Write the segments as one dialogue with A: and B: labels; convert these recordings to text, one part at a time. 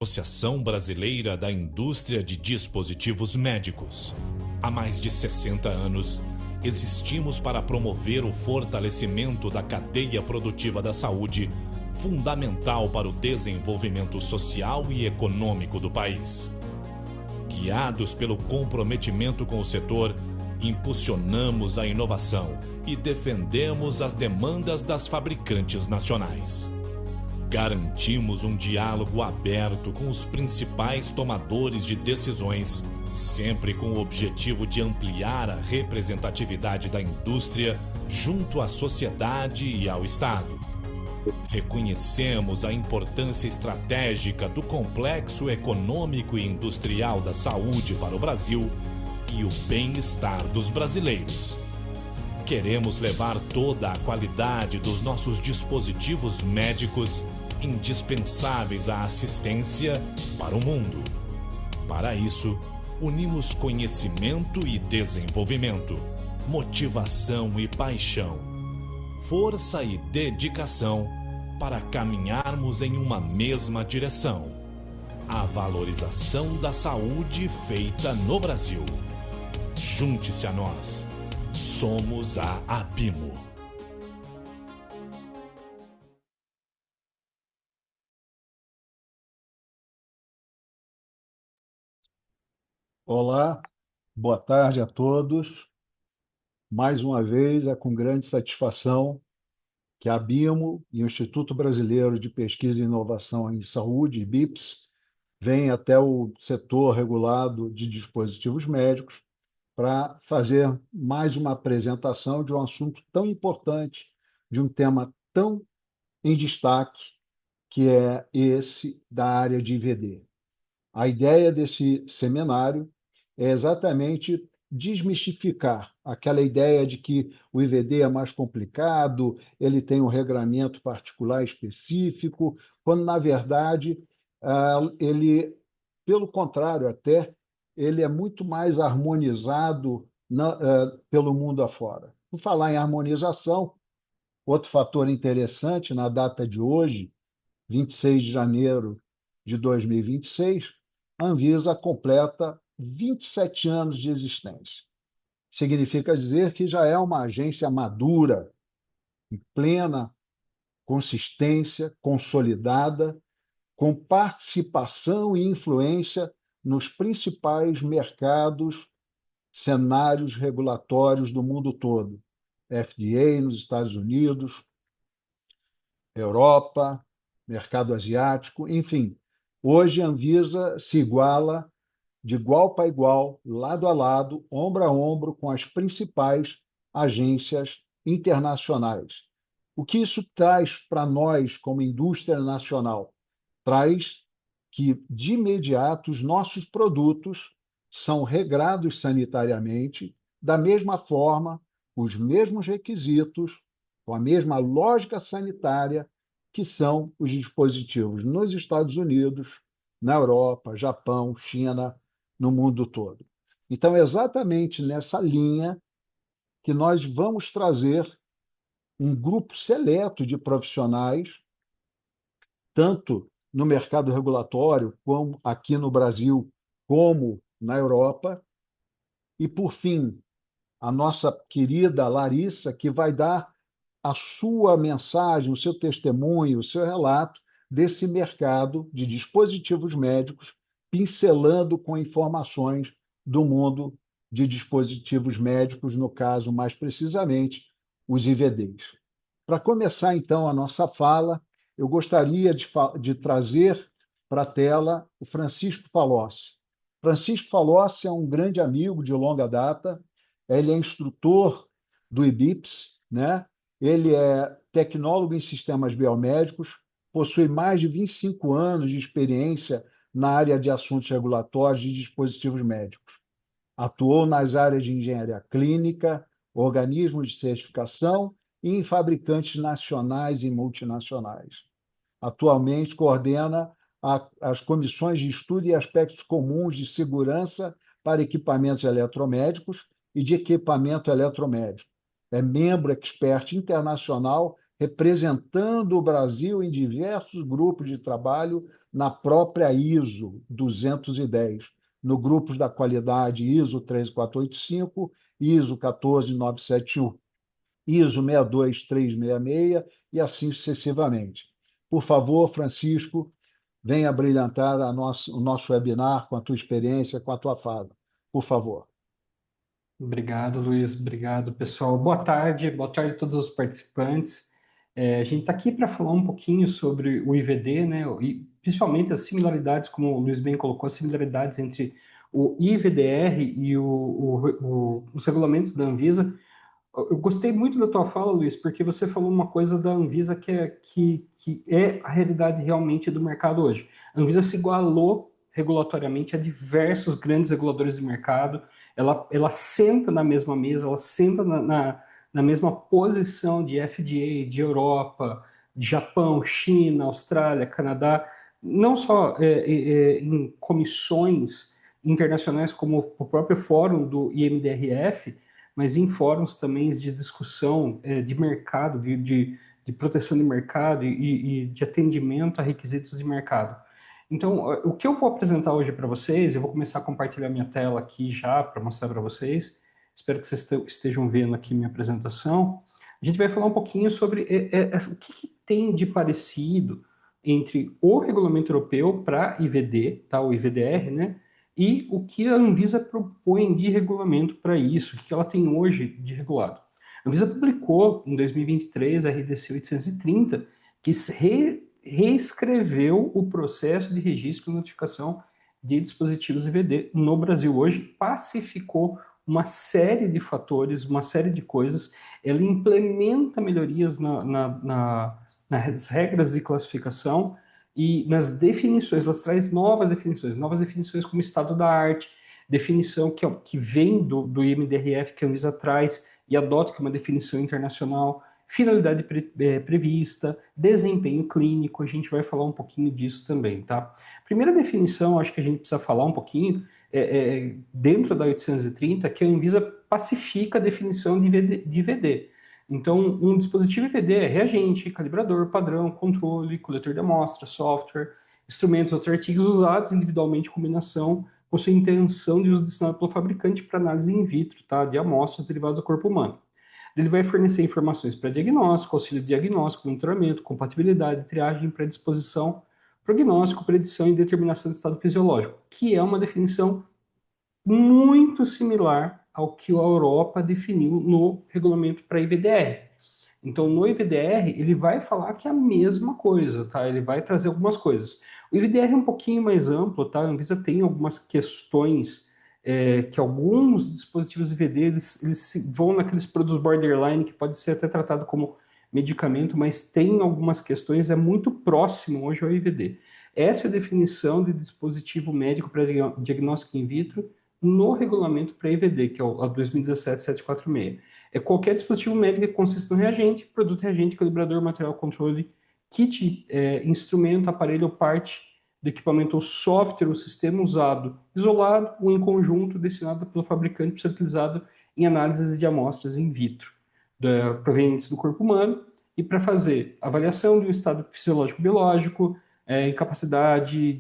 A: Associação Brasileira da Indústria de Dispositivos Médicos. Há mais de 60 anos, existimos para promover o fortalecimento da cadeia produtiva da saúde, fundamental para o desenvolvimento social e econômico do país. Guiados pelo comprometimento com o setor, impulsionamos a inovação e defendemos as demandas das fabricantes nacionais. Garantimos um diálogo aberto com os principais tomadores de decisões, sempre com o objetivo de ampliar a representatividade da indústria junto à sociedade e ao Estado. Reconhecemos a importância estratégica do complexo econômico e industrial da saúde para o Brasil e o bem-estar dos brasileiros. Queremos levar toda a qualidade dos nossos dispositivos médicos indispensáveis à assistência para o mundo. Para isso, unimos conhecimento e desenvolvimento, motivação e paixão, força e dedicação para caminharmos em uma mesma direção: a valorização da saúde feita no Brasil. Junte-se a nós. Somos a Abimo.
B: Olá, boa tarde a todos. Mais uma vez, é com grande satisfação que a BIMO e o Instituto Brasileiro de Pesquisa e Inovação em Saúde, IBIPS, vêm até o setor regulado de dispositivos médicos para fazer mais uma apresentação de um assunto tão importante, de um tema tão em destaque, que é esse da área de IVD. A ideia desse seminário é exatamente desmistificar aquela ideia de que o IVD é mais complicado, ele tem um regramento particular específico, quando, na verdade, ele, pelo contrário até, ele é muito mais harmonizado pelo mundo afora. Por falar em harmonização, outro fator interessante na data de hoje, 26 de janeiro de 2026, a Anvisa completa 27 anos de existência. Significa dizer que já é uma agência madura, em plena consistência, consolidada, com participação e influência nos principais mercados, cenários regulatórios do mundo todo. FDA nos Estados Unidos, Europa, mercado asiático, enfim. Hoje a Anvisa se iguala de igual para igual, lado a lado, ombro a ombro com as principais agências internacionais. O que isso traz para nós como indústria nacional? Traz que, de imediato, os nossos produtos são regrados sanitariamente, da mesma forma, os mesmos requisitos, com a mesma lógica sanitária que são os dispositivos nos Estados Unidos, na Europa, Japão, China, no mundo todo. Então, é exatamente nessa linha que nós vamos trazer um grupo seleto de profissionais, tanto no mercado regulatório, como aqui no Brasil, como na Europa. E, por fim, a nossa querida Larissa, que vai dar a sua mensagem, o seu testemunho, o seu relato desse mercado de dispositivos médicos, pincelando com informações do mundo de dispositivos médicos, no caso, mais precisamente, os IVDs. Para começar, então, a nossa fala, eu gostaria de trazer para a tela o Francisco Falossi. Francisco Falossi é um grande amigo de longa data, ele é instrutor do IBIPS, né? Ele é tecnólogo em sistemas biomédicos, possui mais de 25 anos de experiência na área de assuntos regulatórios de dispositivos médicos. Atuou nas áreas de engenharia clínica, organismos de certificação e em fabricantes nacionais e multinacionais. Atualmente coordena as comissões de estudo e aspectos comuns de segurança para equipamentos eletromédicos e de equipamento eletromédico. É membro expert internacional representando o Brasil em diversos grupos de trabalho na própria ISO 210, no grupos da qualidade ISO 13485, ISO 14971, ISO 62366 e assim sucessivamente. Por favor, Francisco, venha brilhantar o nosso webinar com a tua experiência, com a tua fala. Por favor.
C: Obrigado, Luiz. Obrigado, pessoal. Boa tarde a todos os participantes. A gente está aqui para falar um pouquinho sobre o IVD, né? E principalmente as similaridades, como o Luiz bem colocou, as similaridades entre o IVDR e os regulamentos da Anvisa. Eu gostei muito da tua fala, Luiz, porque você falou uma coisa da Anvisa que é a realidade realmente do mercado hoje. A Anvisa se igualou regulatoriamente a diversos grandes reguladores de mercado. Ela senta na mesma mesa, ela senta na mesma posição de FDA, de Europa, de Japão, China, Austrália, Canadá, não só em comissões internacionais como o próprio fórum do IMDRF, mas em fóruns também de discussão de mercado, de proteção de mercado e de atendimento a requisitos de mercado. Então, o que eu vou apresentar hoje para vocês, eu vou começar a compartilhar minha tela aqui já para mostrar para vocês. Espero que vocês estejam vendo aqui minha apresentação. A gente vai falar um pouquinho sobre o que tem de parecido entre o regulamento europeu para IVD, tá, o IVDR, né? E o que a Anvisa propõe de regulamento para isso, o que ela tem hoje de regulado. A Anvisa publicou em 2023 a RDC 830, que reescreveu o processo de registro e notificação de dispositivos IVD no Brasil hoje, pacificou uma série de fatores, uma série de coisas, ela implementa melhorias nas regras de classificação e nas definições, ela traz novas definições como estado da arte, definição que vem do IMDRF, que a Anvisa traz e adota que é uma definição internacional, finalidade prevista, desempenho clínico, a gente vai falar um pouquinho disso também, tá? Primeira definição, acho que a gente precisa falar um pouquinho, dentro da 830, que a Anvisa pacifica a definição de IVD. Então, um dispositivo IVD é reagente, calibrador, padrão, controle, coletor de amostra, software, instrumentos ou artigos usados individualmente em combinação com sua intenção de uso destinado pelo fabricante para análise in vitro, tá, de amostras derivadas do corpo humano. Ele vai fornecer informações para diagnóstico, auxílio de diagnóstico, monitoramento, compatibilidade, triagem, predisposição, prognóstico, predição e determinação de estado fisiológico, que é uma definição muito similar ao que a Europa definiu no regulamento para IVDR. Então, no IVDR, ele vai falar que é a mesma coisa, tá? Ele vai trazer algumas coisas. O IVDR é um pouquinho mais amplo, tá? A Anvisa tem algumas questões que alguns dispositivos IVD, eles vão naqueles produtos borderline, que pode ser até tratado como medicamento, mas tem algumas questões, é muito próximo hoje ao IVD. Essa é a definição de dispositivo médico para diagnóstico in vitro no regulamento para IVD, que é o 2017-746. É qualquer dispositivo médico que consiste no reagente, produto reagente, calibrador, material controle, kit, instrumento, aparelho ou parte do equipamento ou software ou sistema usado isolado ou em conjunto destinado pelo fabricante para ser utilizado em análises de amostras in vitro provenientes do corpo humano e para fazer avaliação de um estado fisiológico biológico, incapacidade,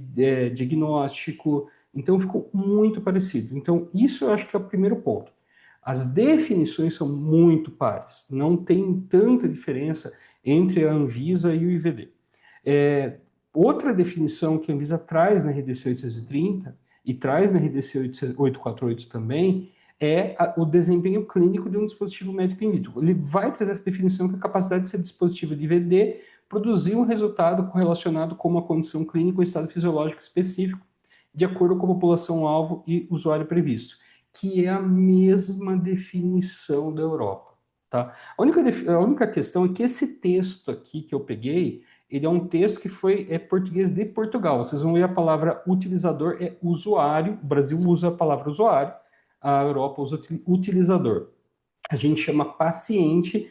C: diagnóstico. Então ficou muito parecido. Então isso eu acho que é o primeiro ponto. As definições são muito pares, não tem tanta diferença entre a Anvisa e o IVD. Outra definição que a Anvisa traz na RDC 830 e traz na RDC 848 também é o desempenho clínico de um dispositivo médico in vitro. Ele vai trazer essa definição que é a capacidade de ser dispositivo de IVD produzir um resultado correlacionado com uma condição clínica ou estado fisiológico específico, de acordo com a população-alvo e usuário previsto, que é a mesma definição da Europa. Tá? A única questão é que esse texto aqui que eu peguei, ele é um texto que é português de Portugal. Vocês vão ver a palavra utilizador é usuário, o Brasil usa a palavra usuário, a Europa usa utilizador. A gente chama paciente,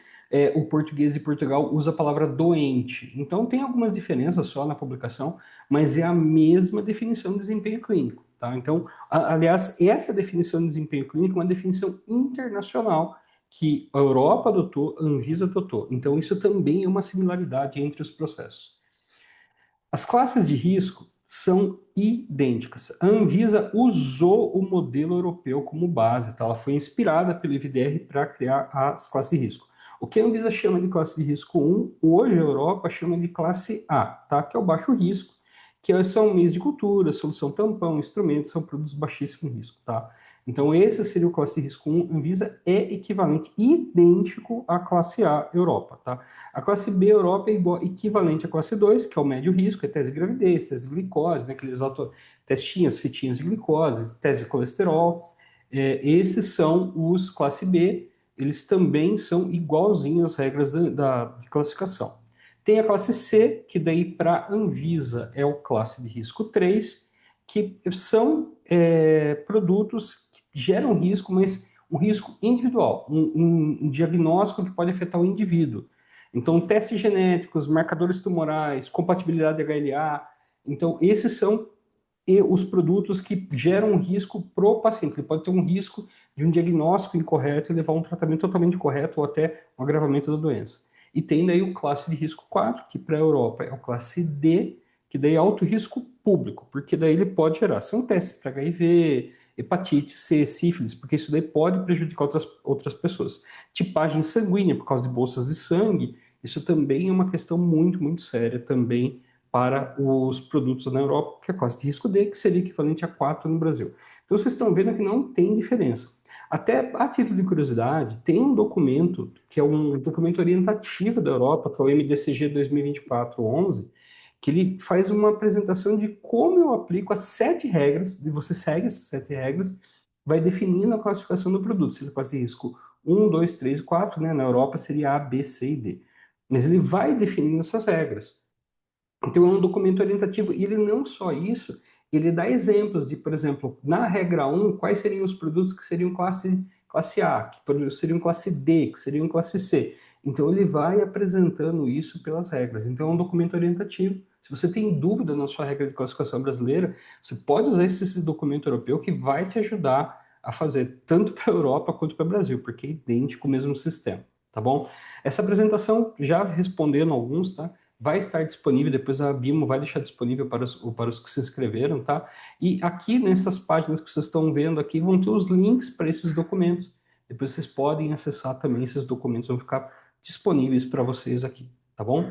C: o português de Portugal usa a palavra doente. Então tem algumas diferenças só na publicação, mas é a mesma definição de desempenho clínico. Tá? Então, aliás, essa definição de desempenho clínico é uma definição internacional que a Europa adotou, a Anvisa adotou. Então, isso também é uma similaridade entre os processos. As classes de risco são idênticas. A Anvisa usou o modelo europeu como base, tá? Ela foi inspirada pelo IVDR para criar as classes de risco. O que a Anvisa chama de classe de risco 1, hoje a Europa chama de classe A, tá? Que é o baixo risco, que são meios de cultura, solução tampão, instrumentos, são produtos baixíssimo risco, tá? Então, esse seria o classe de risco 1. Anvisa é equivalente, idêntico à classe A Europa, tá? A classe B Europa é equivalente à classe 2, que é o médio risco, é tese de gravidez, tese de glicose, né, aqueles testinhas, fitinhas de glicose, tese de colesterol. Esses são os classe B, eles também são igualzinhos às regras de classificação. Tem a classe C, que daí para Anvisa é o classe de risco 3, que são produtos que geram risco, mas um risco individual, um diagnóstico que pode afetar o indivíduo. Então, testes genéticos, marcadores tumorais, compatibilidade de HLA. Então, esses são os produtos que geram um risco para o paciente. Ele pode ter um risco de um diagnóstico incorreto e levar a um tratamento totalmente incorreto ou até um agravamento da doença. E tem daí o classe de risco 4, que para a Europa é o classe D, que daí é alto risco público, porque daí ele pode gerar. São testes para HIV, hepatite C, sífilis, porque isso daí pode prejudicar outras pessoas. Tipagem sanguínea, por causa de bolsas de sangue, isso também é uma questão muito, muito séria também para os produtos na Europa, que é a classe de risco D, que seria equivalente a 4 no Brasil. Então vocês estão vendo que não tem diferença. Até a título de curiosidade, tem um documento, que é um documento orientativo da Europa, que é o MDCG 2024-11, que ele faz uma apresentação de como eu aplico as 7 regras, e você segue essas 7 regras, vai definindo a classificação do produto, seja classe de risco 1, 2, 3 e 4, né? Na Europa seria A, B, C e D. Mas ele vai definindo essas regras. Então, é um documento orientativo. E ele não só isso, ele dá exemplos de, por exemplo, na regra 1, quais seriam os produtos que seriam classe A, que seriam classe D, que seriam classe C. Então, ele vai apresentando isso pelas regras. Então, é um documento orientativo. Se você tem dúvida na sua regra de classificação brasileira, você pode usar esse documento europeu que vai te ajudar a fazer tanto para a Europa quanto para o Brasil, porque é idêntico o mesmo sistema, tá bom? Essa apresentação, já respondendo alguns, tá? Vai estar disponível, depois a Bimo vai deixar disponível para os que se inscreveram, tá? E aqui nessas páginas que vocês estão vendo aqui vão ter os links para esses documentos. Depois vocês podem acessar também esses documentos, vão ficar disponíveis para vocês aqui, tá bom?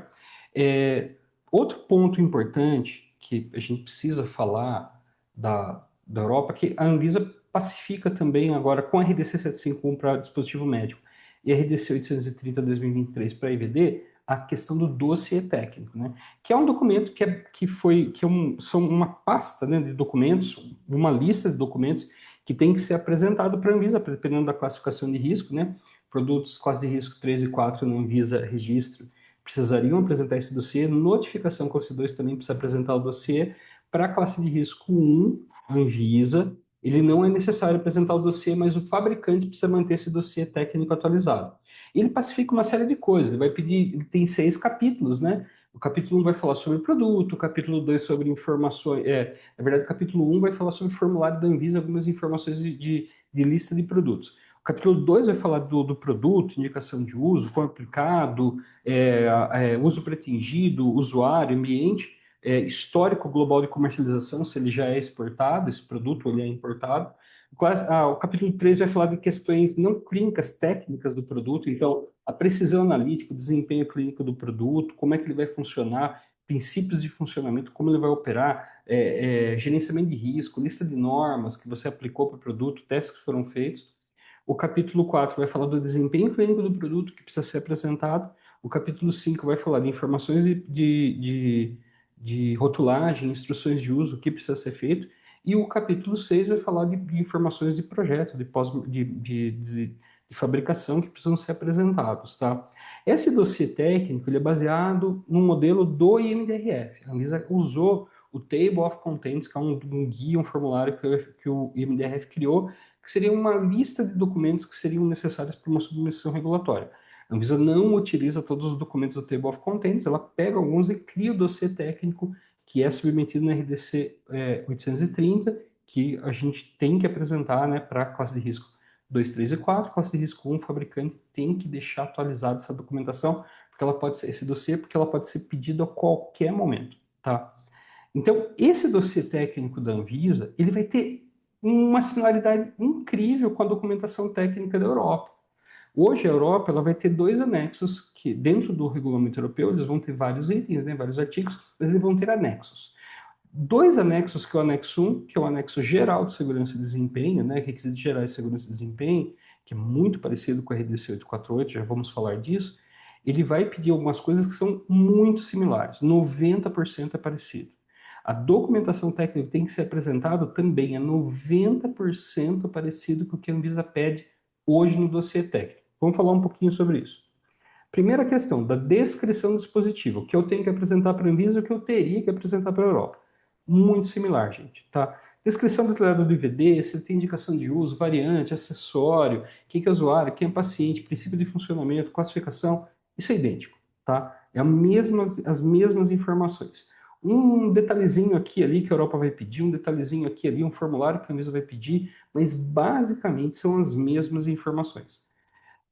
C: Outro ponto importante que a gente precisa falar da Europa, que a Anvisa pacifica também agora com a RDC 751 para dispositivo médico e a RDC 830/2023 para IVD, a questão do dossiê técnico, né? Que é um documento são uma pasta, né, de documentos, uma lista de documentos que tem que ser apresentado para a Anvisa, dependendo da classificação de risco, né? Produtos classe de risco 3 e 4 na Anvisa registro precisariam apresentar esse dossiê, notificação classe 2 também precisa apresentar o dossiê. Para a classe de risco 1, Anvisa, ele não é necessário apresentar o dossiê, mas o fabricante precisa manter esse dossiê técnico atualizado. Ele pacifica uma série de coisas, ele vai pedir, ele tem 6 capítulos, né? O capítulo 1 vai falar sobre o produto, o capítulo 2 sobre informações, na verdade o capítulo 1 vai falar sobre o formulário da Anvisa, algumas informações de lista de produtos. O capítulo 2 vai falar do produto, indicação de uso, como aplicado, uso pretendido, usuário, ambiente, histórico global de comercialização, se ele já é exportado, esse produto, ou ele é importado. O capítulo 3 vai falar de questões não clínicas, técnicas do produto, então, a precisão analítica, o desempenho clínico do produto, como é que ele vai funcionar, princípios de funcionamento, como ele vai operar, gerenciamento de risco, lista de normas que você aplicou para o produto, testes que foram feitos. O capítulo 4 vai falar do desempenho clínico do produto que precisa ser apresentado. O capítulo 5 vai falar de informações de rotulagem, instruções de uso, o que precisa ser feito. E o capítulo 6 vai falar de informações de projeto, de fabricação que precisam ser apresentados, tá? Esse dossiê técnico ele é baseado no modelo do IMDRF. A Anvisa usou o Table of Contents, que é um guia, um formulário que o IMDRF criou, que seria uma lista de documentos que seriam necessários para uma submissão regulatória. A Anvisa não utiliza todos os documentos do Table of Contents, ela pega alguns e cria o dossiê técnico que é submetido na RDC 830, que a gente tem que apresentar, né, para a classe de risco 2, 3 e 4, classe de risco 1, o fabricante tem que deixar atualizada essa documentação, porque ela pode ser, esse dossiê, porque ela pode ser pedido a qualquer momento, tá? Então, esse dossiê técnico da Anvisa, ele vai ter uma similaridade incrível com a documentação técnica da Europa. Hoje, a Europa ela vai ter dois anexos que, dentro do regulamento europeu, eles vão ter vários itens, né, vários artigos, mas eles vão ter anexos. Dois anexos, que é o anexo 1, que é o anexo geral de segurança e desempenho, né, requisitos gerais de segurança e desempenho, que é muito parecido com a RDC 848, já vamos falar disso. Ele vai pedir algumas coisas que são muito similares, 90% é parecido. A documentação técnica que tem que ser apresentada também é 90% parecido com o que a Anvisa pede hoje no dossiê técnico. Vamos falar um pouquinho sobre isso. Primeira questão, da descrição do dispositivo, o que eu tenho que apresentar para a Anvisa e o que eu teria que apresentar para a Europa. Muito similar, gente, tá? Descrição detalhada do IVD, se ele tem indicação de uso, variante, acessório, quem que é usuário, quem é paciente, princípio de funcionamento, classificação, isso é idêntico, tá? É as mesmas informações. Um detalhezinho aqui e ali que a Europa vai pedir, um detalhezinho aqui e ali, um formulário que a Anvisa vai pedir, mas basicamente são as mesmas informações.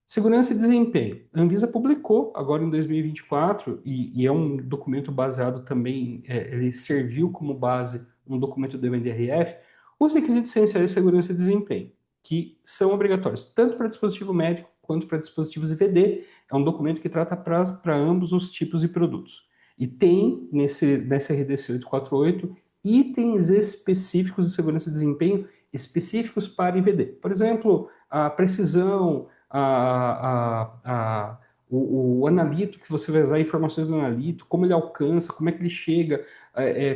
C: Segurança e desempenho. A Anvisa publicou agora em 2024, e é um documento baseado também, ele serviu como base um documento do MDRF, os requisitos essenciais de segurança e desempenho, que são obrigatórios tanto para dispositivo médico quanto para dispositivos IVD. É um documento que trata para ambos os tipos de produtos. E tem nessa RDC 848 itens específicos de segurança e desempenho específicos para IVD. Por exemplo, a precisão, o analito que você vai usar, informações do analito, como ele alcança, como é que ele chega,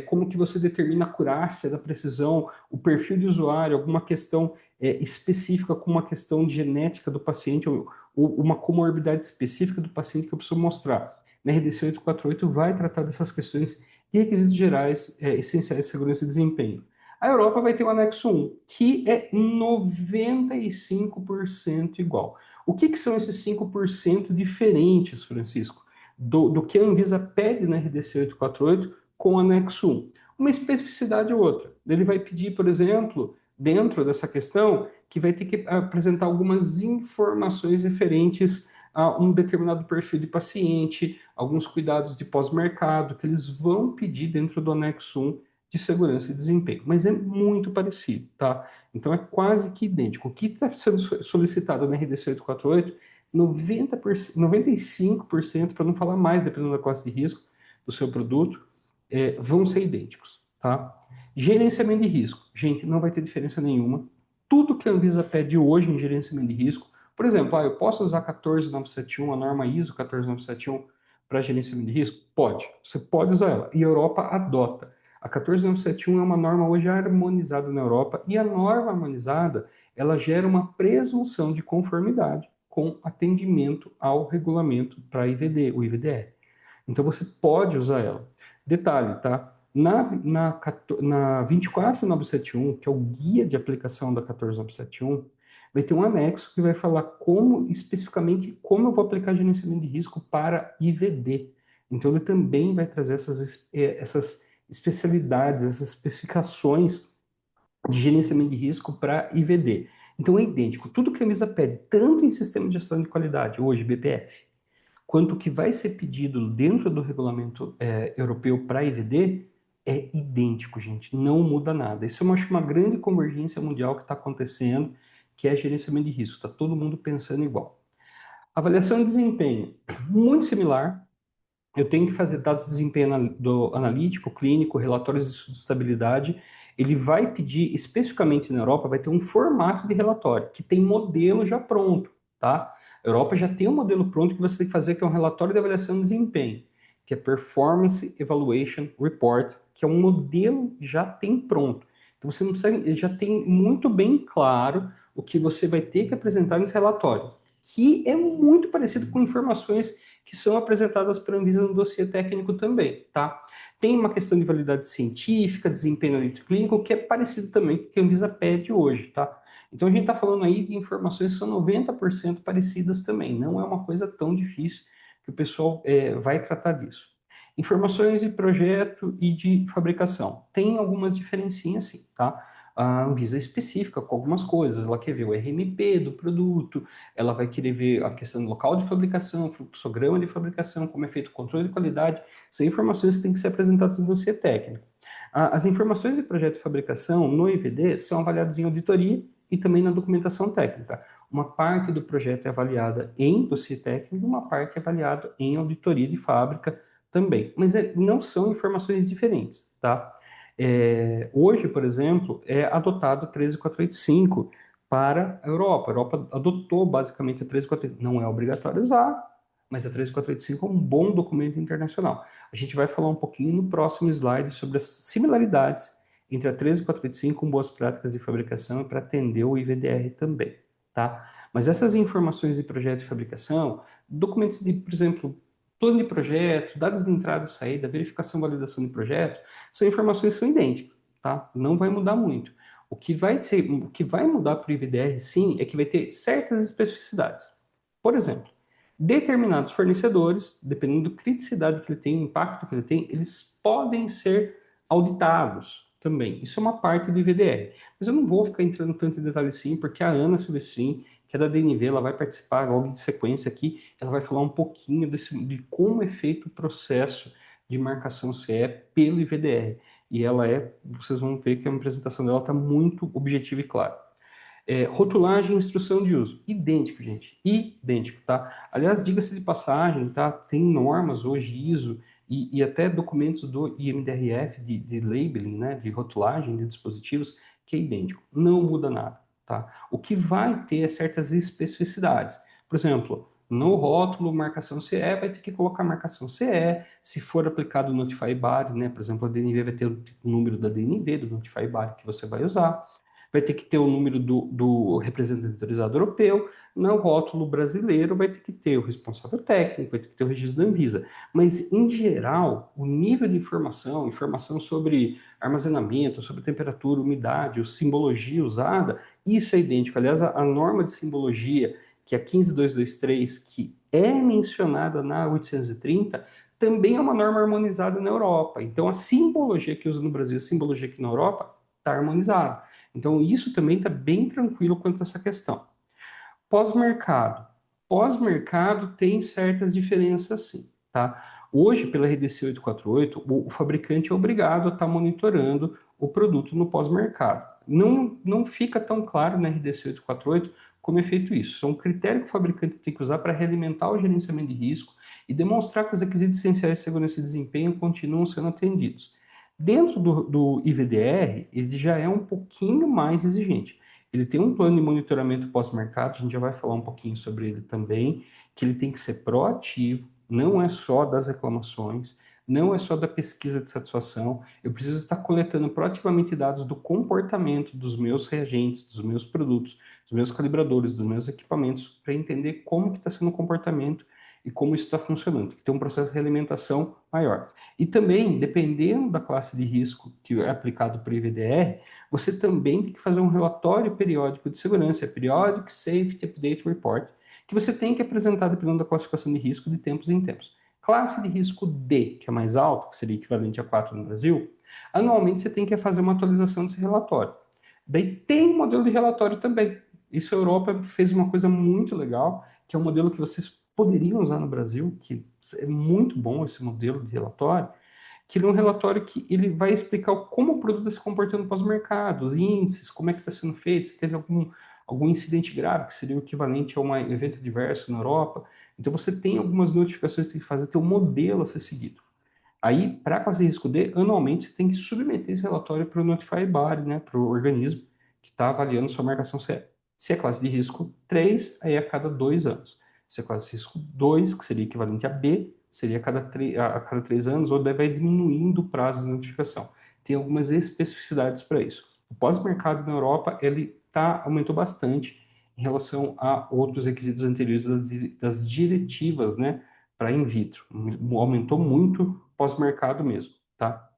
C: como que você determina a acurácia da precisão, o perfil de usuário, alguma questão específica com uma questão de genética do paciente, ou uma comorbidade específica do paciente que eu preciso mostrar. Na RDC 848 vai tratar dessas questões de requisitos gerais essenciais de segurança e desempenho. A Europa vai ter o anexo 1, que é 95% igual. O que são esses 5% diferentes, Francisco, do que a Anvisa pede na RDC 848 com o anexo 1? Uma especificidade ou outra. Ele vai pedir, por exemplo, dentro dessa questão, que vai ter que apresentar algumas informações referentes a um determinado perfil de paciente, alguns cuidados de pós-mercado, que eles vão pedir dentro do anexo 1 de segurança e desempenho, mas é muito parecido, tá? Então é quase que idêntico. O que está sendo solicitado na RDC 848, 90%, 95%, para não falar mais, dependendo da classe de risco do seu produto, vão ser idênticos, tá? Gerenciamento de risco. Gente, não vai ter diferença nenhuma. Tudo que a Anvisa pede hoje em gerenciamento de risco, por exemplo, eu posso usar 14971, a norma ISO 14971 para gerenciamento de risco? Pode. Você pode usar ela. E a Europa adota. A 14971 é uma norma hoje harmonizada na Europa, e a norma harmonizada, ela gera uma presunção de conformidade com atendimento ao regulamento para IVD, o IVDR. Então você pode usar ela. Detalhe, tá? Na 24971, que é o guia de aplicação da 14971, vai ter um anexo que vai falar especificamente como eu vou aplicar gerenciamento de risco para IVD. Então ele também vai trazer essas especialidades, essas especificações de gerenciamento de risco para IVD. Então é idêntico. Tudo que a Anvisa pede, tanto em sistema de gestão de qualidade, hoje BPF, quanto o que vai ser pedido dentro do regulamento europeu para IVD, é idêntico, gente. Não muda nada. Isso eu acho uma grande convergência mundial que está acontecendo, que é gerenciamento de risco. Está todo mundo pensando igual. Avaliação de desempenho, muito similar. Eu tenho que fazer dados de desempenho do analítico, clínico, relatórios de estabilidade. Ele vai pedir, especificamente na Europa, vai ter um formato de relatório, que tem modelo já pronto, tá? A Europa já tem um modelo pronto que você tem que fazer, que é um relatório de avaliação de desempenho, que é Performance Evaluation Report, que é um modelo que já tem pronto. Então você não precisa, ele já tem muito bem claro o que você vai ter que apresentar nesse relatório, que é muito parecido com informações que são apresentadas pela Anvisa no dossiê técnico também, tá? Tem uma questão de validade científica, desempenho analítico clínico, que é parecido também com o que a Anvisa pede hoje, tá? Então a gente está falando aí de informações que são 90% parecidas também, não é uma coisa tão difícil que o pessoal vai tratar disso. Informações de projeto e de fabricação. Tem algumas diferencinhas sim, tá? a Anvisa específica com algumas coisas. Ela quer ver o RMP do produto, ela vai querer ver a questão do local de fabricação, fluxograma de fabricação, como é feito o controle de qualidade. São informações que têm que ser apresentadas no dossiê técnico. As informações de projeto de fabricação no IVD são avaliadas em auditoria e também na documentação técnica. Uma parte do projeto é avaliada em dossiê técnico, uma parte é avaliada em auditoria de fábrica também. Mas não são informações diferentes, tá? Hoje, por exemplo, é adotado a 13485 para a Europa. A Europa adotou basicamente a 13485. Não é obrigatório usar, mas a 13485 é um bom documento internacional. A gente vai falar um pouquinho no próximo slide sobre as similaridades entre a 13485 com boas práticas de fabricação e para atender o IVDR também, tá? Mas essas informações de projeto de fabricação, documentos de, por exemplo, plano de projeto, dados de entrada e saída, verificação e validação de projeto, são informações que são idênticas, tá? Não vai mudar muito. O que vai mudar para o IVDR, sim, é que vai ter certas especificidades. Por exemplo, determinados fornecedores, dependendo da criticidade que ele tem, o impacto que ele tem, eles podem ser auditados também. Isso é uma parte do IVDR. Mas eu não vou ficar entrando tanto em detalhe assim, porque a Ana Silvestrin, que é da DNV, ela vai participar logo de sequência aqui, ela vai falar um pouquinho de como é feito o processo de marcação CE pelo IVDR. E vocês vão ver que a apresentação dela está muito objetiva e clara. Rotulagem e instrução de uso. Idêntico, gente. Idêntico, tá? Aliás, diga-se de passagem, tá? Tem normas hoje, ISO, e até documentos do IMDRF de labeling, né? De rotulagem de dispositivos, que é idêntico. Não muda nada, tá? O que vai ter é certas especificidades. Por exemplo, no rótulo, marcação CE, vai ter que colocar marcação CE. Se for aplicado o Notify Body, né? Por exemplo, a DNV vai ter o número da DNV, do Notify Body que você vai usar. Vai ter que ter o número do representante autorizado europeu, no rótulo brasileiro vai ter que ter o responsável técnico, vai ter que ter o registro da Anvisa. Mas, em geral, o nível de informação sobre armazenamento, sobre temperatura, umidade, ou simbologia usada, isso é idêntico. Aliás, a norma de simbologia, que é a 15223, que é mencionada na 830, também é uma norma harmonizada na Europa. Então, a simbologia que usa no Brasil, a simbologia aqui na Europa, está harmonizada. Então, isso também está bem tranquilo quanto a essa questão. Pós-mercado. Pós-mercado tem certas diferenças, sim, tá? Hoje, pela RDC 848, o fabricante é obrigado a estar monitorando o produto no pós-mercado. Não fica tão claro na RDC 848 como é feito isso. São um critério que o fabricante tem que usar para realimentar o gerenciamento de risco e demonstrar que os requisitos essenciais de segurança e desempenho continuam sendo atendidos. Dentro do IVDR, ele já é um pouquinho mais exigente. Ele tem um plano de monitoramento pós-mercado, a gente já vai falar um pouquinho sobre ele também, que ele tem que ser proativo, não é só das reclamações, não é só da pesquisa de satisfação, eu preciso estar coletando proativamente dados do comportamento dos meus reagentes, dos meus produtos, dos meus calibradores, dos meus equipamentos, para entender como que está sendo o comportamento e como isso está funcionando. Tem que ter um processo de realimentação maior. E também, dependendo da classe de risco que é aplicado para o IVDR, você também tem que fazer um relatório periódico de segurança, Periodic Safety Update Report, que você tem que apresentar dependendo da classificação de risco de tempos em tempos. Classe de risco D, que é mais alta, que seria equivalente a 4 no Brasil, anualmente você tem que fazer uma atualização desse relatório. Daí tem um modelo de relatório também. Isso a Europa fez uma coisa muito legal, que é um modelo que vocês poderiam usar no Brasil, que é muito bom esse modelo de relatório, que ele é um relatório que ele vai explicar como o produto está se comportando pós-mercado, os índices, como é que está sendo feito, se teve algum incidente grave, que seria o equivalente a um evento adverso na Europa. Então você tem algumas notificações que tem que fazer, tem um modelo a ser seguido. Aí, para fazer risco D, anualmente você tem que submeter esse relatório para o Notify Body, né, para o organismo que está avaliando sua marcação CE. Se é classe de risco 3, aí é a cada 2 anos. Se é classe de risco 2, que seria equivalente a B, seria a cada 3 anos, ou vai diminuindo o prazo de notificação. Tem algumas especificidades para isso. O pós-mercado na Europa, ele aumentou bastante em relação a outros requisitos anteriores das diretivas, né, para in vitro. Aumentou muito pós-mercado mesmo, tá?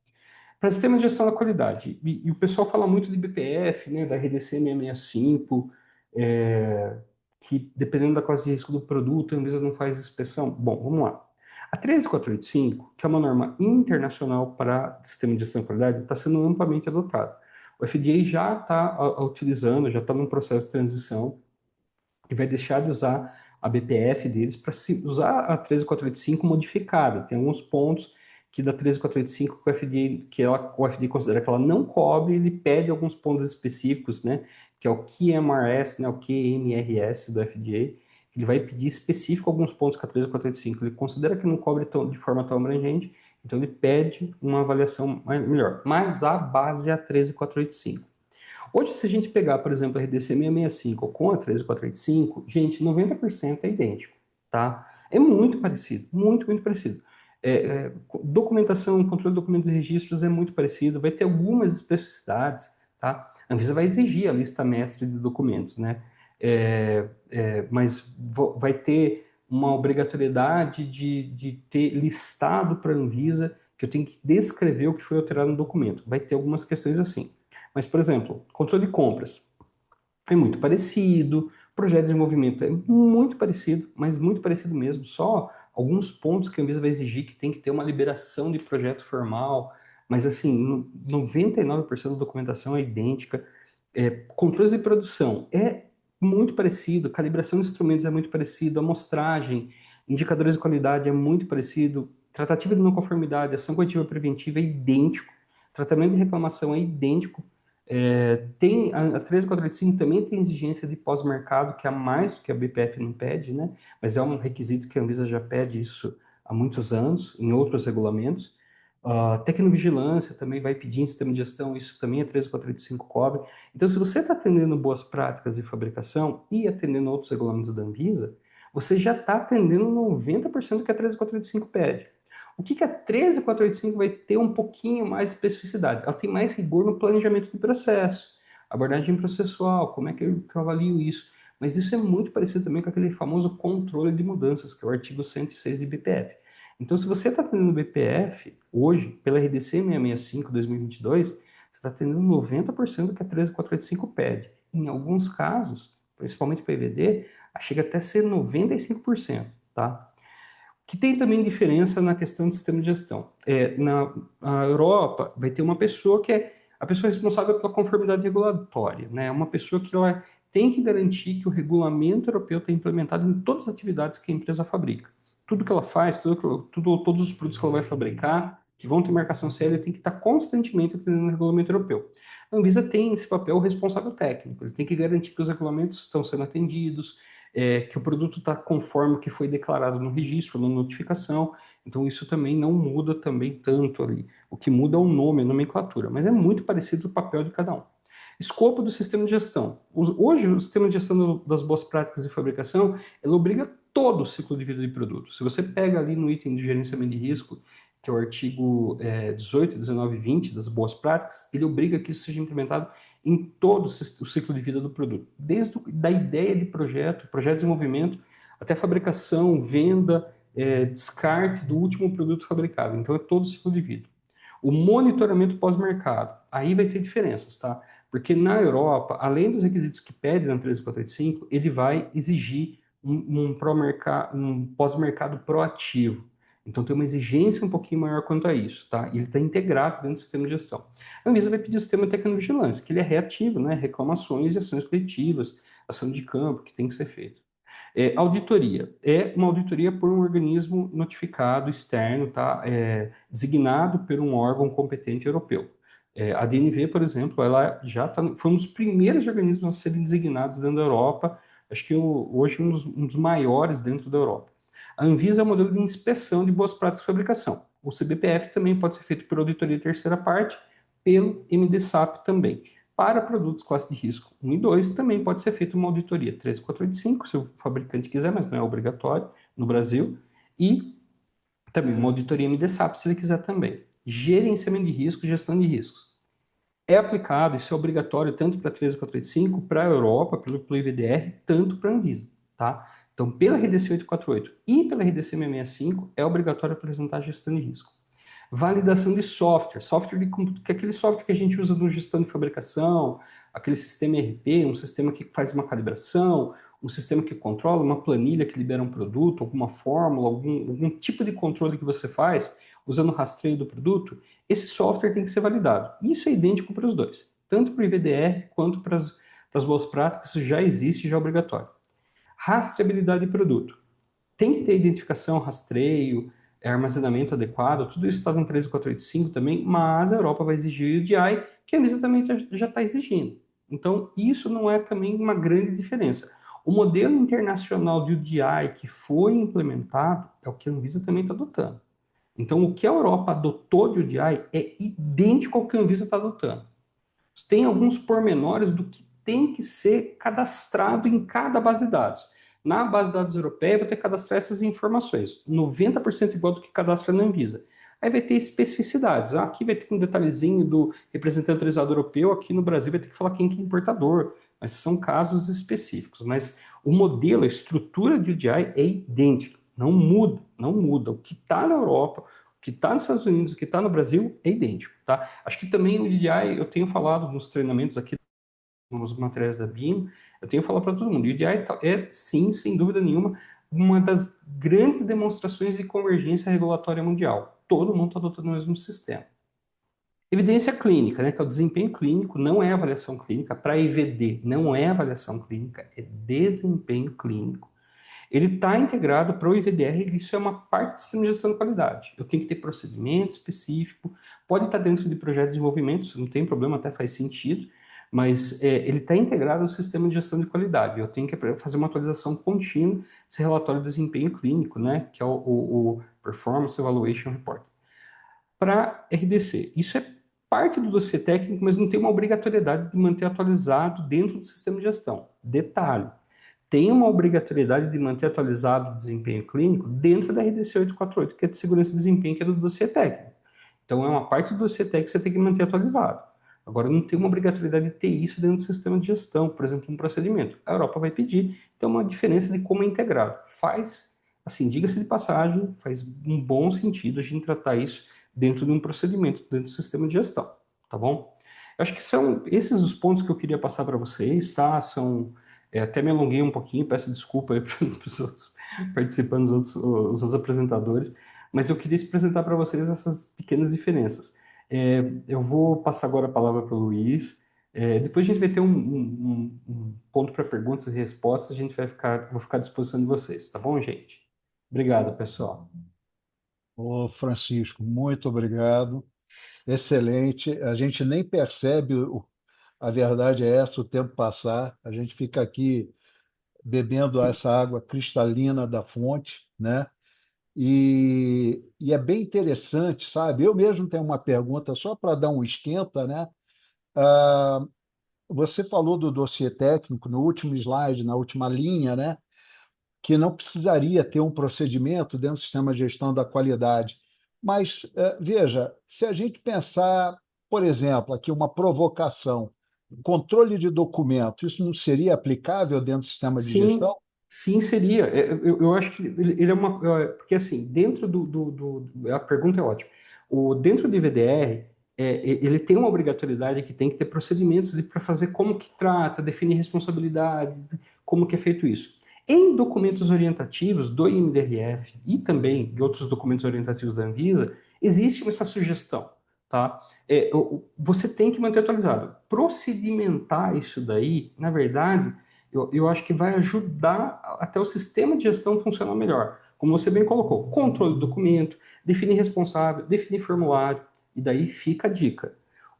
C: Para sistema de gestão da qualidade, e o pessoal fala muito de BPF, né, da RDC 665, que dependendo da classe de risco do produto, a Anvisa não faz inspeção. Bom, vamos lá. A 13485, que é uma norma internacional para sistema de gestão da qualidade, está sendo amplamente adotada. O FDA já está utilizando, já está num processo de transição, que vai deixar de usar a BPF deles para usar a 13485 modificada. Tem alguns pontos que da 13485 que o FDA considera que ela não cobre, ele pede alguns pontos específicos, né, que é o QMRS, né, o QMRS do FDA. Ele vai pedir específico alguns pontos que a 13485 ele considera que não cobre de forma tão abrangente, então ele pede uma avaliação melhor. Mas a base é a 13485. Hoje, se a gente pegar, por exemplo, a RDC 665 com a 13485, gente, 90% é idêntico, tá? É muito parecido, muito, muito parecido. Documentação, controle de documentos e registros é muito parecido, vai ter algumas especificidades, tá? A Anvisa vai exigir a lista mestre de documentos, né? Mas vai ter uma obrigatoriedade de ter listado para a Anvisa que eu tenho que descrever o que foi alterado no documento. Vai ter algumas questões assim. Mas, por exemplo, controle de compras é muito parecido, projeto de desenvolvimento é muito parecido, mas muito parecido mesmo, só alguns pontos que a Anvisa vai exigir que tem que ter uma liberação de projeto formal, mas assim, 99% da documentação é idêntica. Controles de produção é muito parecido, calibração de instrumentos é muito parecido, amostragem, indicadores de qualidade é muito parecido, tratativa de não conformidade, ação corretiva preventiva é idêntico, tratamento de reclamação é idêntico. Tem a 13485 também tem exigência de pós-mercado, que é a mais do que a BPF não pede, né? Mas é um requisito que a Anvisa já pede isso há muitos anos, em outros regulamentos. Tecnovigilância também vai pedir em sistema de gestão, isso também a 13485 cobre. Então, se você está atendendo boas práticas de fabricação e atendendo outros regulamentos da Anvisa, você já está atendendo 90% do que a 13485 pede. O que a 13485 vai ter um pouquinho mais de especificidade? Ela tem mais rigor no planejamento do processo, abordagem processual, como é que eu avalio isso. Mas isso é muito parecido também com aquele famoso controle de mudanças, que é o artigo 106 de BPF. Então, se você está atendendo BPF, hoje, pela RDC 665 2022, você está atendendo 90% do que a 13485 pede. Em alguns casos, principalmente para EVD, chega até a ser 95%, tá? Que tem também diferença na questão de sistema de gestão. Na Europa, vai ter uma pessoa que é a pessoa responsável pela conformidade regulatória, né? Uma pessoa que ela tem que garantir que o regulamento europeu está implementado em todas as atividades que a empresa fabrica. Tudo que ela faz, todos os produtos que ela vai fabricar, que vão ter marcação CL, tem que estar constantemente atendendo o regulamento europeu. A Anvisa tem esse papel responsável técnico, ele tem que garantir que os regulamentos estão sendo atendidos, que o produto está conforme o que foi declarado no registro, na notificação. Então, isso também não muda também tanto ali. O que muda é o nome, a nomenclatura, mas é muito parecido o papel de cada um. Escopo do sistema de gestão. Hoje, o sistema de gestão das boas práticas de fabricação, ele obriga todo o ciclo de vida de produto. Se você pega ali no item de gerenciamento de risco, que é o artigo 18, 19 e 20 das boas práticas, ele obriga que isso seja implementado em todo o ciclo de vida do produto, desde da ideia de projeto de desenvolvimento, até fabricação, venda, descarte do último produto fabricado. Então, é todo o ciclo de vida. O monitoramento pós-mercado, aí vai ter diferenças, tá? Porque na Europa, além dos requisitos que pede na 13485, ele vai exigir um pós-mercado proativo. Então, tem uma exigência um pouquinho maior quanto a isso, tá? E ele está integrado dentro do sistema de gestão. A Anvisa vai pedir o sistema de tecnovigilância, que ele é reativo, né? Reclamações e ações coletivas, ação de campo, que tem que ser feito. Auditoria. É uma auditoria por um organismo notificado externo, tá? Designado por um órgão competente europeu. A DNV, por exemplo, ela já foi um dos primeiros organismos a serem designados dentro da Europa, acho que hoje um dos maiores dentro da Europa. A Anvisa é um modelo de inspeção de boas práticas de fabricação. O CBPF também pode ser feito por auditoria terceira parte, pelo MDSAP também. Para produtos classe de risco 1 e 2, também pode ser feita uma auditoria 13485, se o fabricante quiser, mas não é obrigatório no Brasil, e também uma auditoria MDSAP, se ele quiser também. Gerenciamento de risco e gestão de riscos. É aplicado, isso é obrigatório tanto para 13485, para a Europa, pelo IVDR, tanto para a Anvisa, tá? Então, pela RDC 848 e pela RDC 665, é obrigatório apresentar gestão de risco. Validação de software, que é aquele software que a gente usa no gestão de fabricação, aquele sistema ERP, um sistema que faz uma calibração, um sistema que controla, uma planilha que libera um produto, alguma fórmula, algum tipo de controle que você faz usando o rastreio do produto, esse software tem que ser validado. Isso é idêntico para os dois. tanto para o IVDR quanto para as boas práticas, isso já existe, já é obrigatório. Rastreabilidade de produto. Tem que ter identificação, rastreio, armazenamento adequado, tudo isso está no 13485 também, mas a Europa vai exigir o UDI, que a Anvisa também já está exigindo. Então, isso não é também uma grande diferença. O modelo internacional de UDI que foi implementado é o que a Anvisa também está adotando. Então, o que a Europa adotou de UDI é idêntico ao que a Anvisa está adotando. Tem alguns pormenores do que tem que ser cadastrado em cada base de dados. Na base de dados europeia, vai ter que cadastrar essas informações, 90% igual do que cadastra na Anvisa. Aí vai ter especificidades. Aqui vai ter um detalhezinho do representante autorizado europeu, aqui no Brasil vai ter que falar quem que é importador, mas são casos específicos. Mas o modelo, a estrutura de UDI é idêntica, não muda, não muda. O que está na Europa, o que está nos Estados Unidos, o que está no Brasil é idêntico, tá? Acho que também o UDI, eu tenho falado nos treinamentos aqui, nos materiais da BIM, eu tenho falado para todo mundo, o UDI é, sim, sem dúvida nenhuma, uma das grandes demonstrações de convergência regulatória mundial. Todo mundo está adotando o mesmo sistema. Evidência clínica, né, que é o desempenho clínico, não é avaliação clínica. Para IVD, não é avaliação clínica, é desempenho clínico. Ele está integrado para o IVDR, e isso é uma parte do sistema de gestão de qualidade. Eu tenho que ter procedimento específico, pode estar dentro de projeto de desenvolvimento, isso não tem problema, até faz sentido, mas ele está integrado ao sistema de gestão de qualidade. Eu tenho que fazer uma atualização contínua desse relatório de desempenho clínico, né, que é o Performance Evaluation Report. Para RDC, isso é parte do dossiê técnico, mas não tem uma obrigatoriedade de manter atualizado dentro do sistema de gestão. Detalhe, tem uma obrigatoriedade de manter atualizado o desempenho clínico dentro da RDC 848, que é de segurança e desempenho, que é do dossiê técnico. Então, é uma parte do dossiê técnico que você tem que manter atualizado. Agora, não tem uma obrigatoriedade de ter isso dentro do sistema de gestão, por exemplo, um procedimento. A Europa vai pedir, então, uma diferença de como é integrado. Faz, assim, diga-se de passagem, faz um bom sentido a gente tratar isso dentro de um procedimento, dentro do sistema de gestão, tá bom? Eu acho que são esses os pontos que eu queria passar para vocês, tá? Até me alonguei um pouquinho, peço desculpa aí para os outros participantes, os outros apresentadores, mas eu queria apresentar para vocês essas pequenas diferenças. Eu vou passar agora a palavra para o Luiz. Depois a gente vai ter um ponto para perguntas e respostas, vou ficar à disposição de vocês, tá bom, gente? Obrigado, pessoal.
B: Ô, Francisco, muito obrigado. Excelente. A gente nem percebe, a verdade é essa, o tempo passar. A gente fica aqui bebendo essa água cristalina da fonte, né? E é bem interessante, sabe? Eu mesmo tenho uma pergunta só para dar um esquenta, né? Ah, você falou do dossiê técnico no último slide, na última linha, né? Que não precisaria ter um procedimento dentro do sistema de gestão da qualidade. Mas, veja, se a gente pensar, por exemplo, aqui uma provocação, controle de documento, isso não seria aplicável dentro do sistema de
C: Sim,
B: gestão?
C: sim, seria. Eu acho que ele é uma. Porque, assim, dentro a pergunta é ótima. Dentro do IVDR, ele tem uma obrigatoriedade que tem que ter procedimentos para fazer como que trata, definir responsabilidade, como que é feito isso. Em documentos orientativos do INDRF e também de outros documentos orientativos da Anvisa, existe essa sugestão, tá? Você tem que manter atualizado. Procedimentar isso daí, na verdade eu acho que vai ajudar até o sistema de gestão funcionar melhor. Como você bem colocou, controle do documento, definir responsável, definir formulário, e daí fica a dica.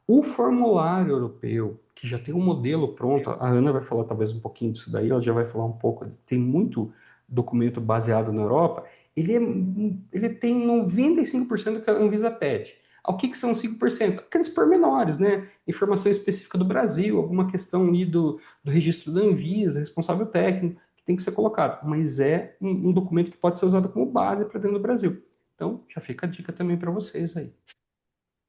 C: O formulário europeu, que já tem um modelo pronto, a Ana vai falar talvez um pouquinho disso daí, ela já vai falar um pouco, tem muito documento baseado na Europa, ele tem 95% do que a Anvisa pede. O que são 5%? Aqueles pormenores, né? Informação específica do Brasil, alguma questão ali do registro da Anvisa, responsável técnico, que tem que ser colocado. Mas é um documento que pode ser usado como base para dentro do Brasil. Então, já fica a dica também para vocês aí.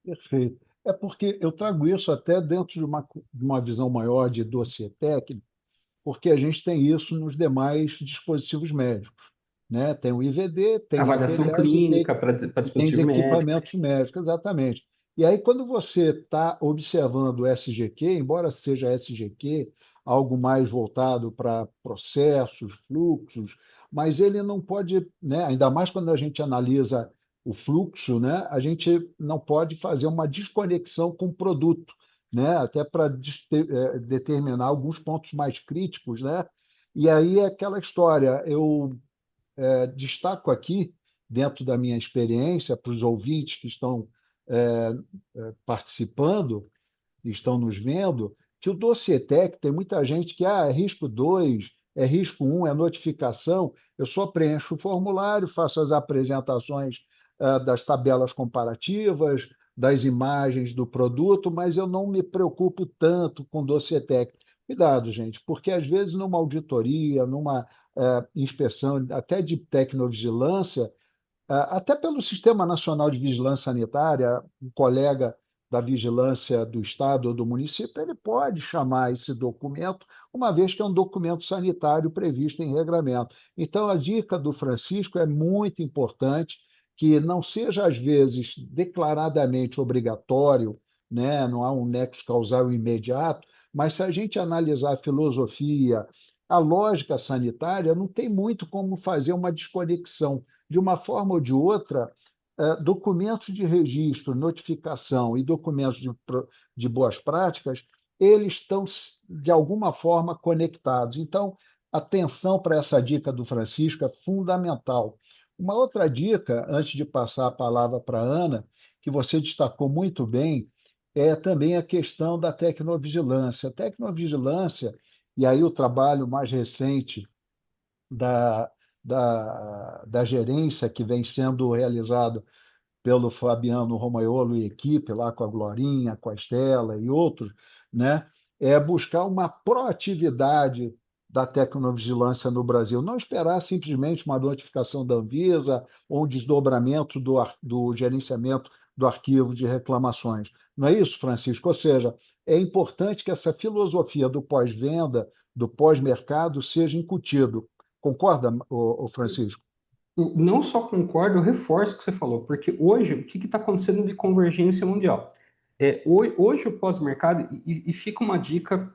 B: Perfeito. É porque eu trago isso até dentro de uma visão maior de dossiê técnico, porque a gente tem isso nos demais dispositivos médicos, né? Tem o IVD, tem o
C: Avaliação
B: AT-10
C: clínica para
B: e tem os
C: dispositivo médico.
B: equipamentos médicos, exatamente. E aí, quando você está observando o SGQ, embora seja SGQ, algo mais voltado para processos, fluxos, mas ele não pode, né? Ainda mais quando a gente analisa o fluxo, né? A gente não pode fazer uma desconexão com o produto. né? Até para determinar alguns pontos mais críticos, né? E aí é aquela história, eu destaco aqui, dentro da minha experiência, para os ouvintes que estão é, participando, estão nos vendo, que o Dossietec tem muita gente que é risco 2, é risco 1, é notificação. Eu só preencho o formulário, faço as apresentações das tabelas comparativas, das imagens do produto, mas eu não me preocupo tanto com Dossietec. Cuidado, gente, porque às vezes numa auditoria, numa inspeção, até de tecnovigilância, até pelo Sistema Nacional de Vigilância Sanitária, um colega da vigilância do estado ou do município, ele pode chamar esse documento, uma vez que é um documento sanitário previsto em regramento. Então, a dica do Francisco é muito importante, que não seja, às vezes, declaradamente obrigatório, né? Não há um nexo causal imediato, mas se a gente analisar a filosofia, a lógica sanitária, não tem muito como fazer uma desconexão de uma forma ou de outra, documentos de registro, notificação e documentos de boas práticas, eles estão, de alguma forma, conectados. Então, atenção para essa dica do Francisco é fundamental. Uma outra dica, antes de passar a palavra para a Ana, que você destacou muito bem, é também a questão da tecnovigilância. A tecnovigilância, e aí o trabalho mais recente da, da gerência que vem sendo realizado pelo Fabiano Romaiolo e equipe, lá com a Glorinha, com a Estela e outros, né? É buscar uma proatividade da tecnovigilância no Brasil, não esperar simplesmente uma notificação da Anvisa ou um desdobramento do gerenciamento do arquivo de reclamações. Não é isso, Francisco? Ou seja, é importante que essa filosofia do pós-venda, do pós-mercado, seja incutido. Concorda, Francisco?
C: Eu não só concordo, eu reforço o que você falou, porque hoje, o que está acontecendo de convergência mundial? Hoje o pós-mercado, e fica uma dica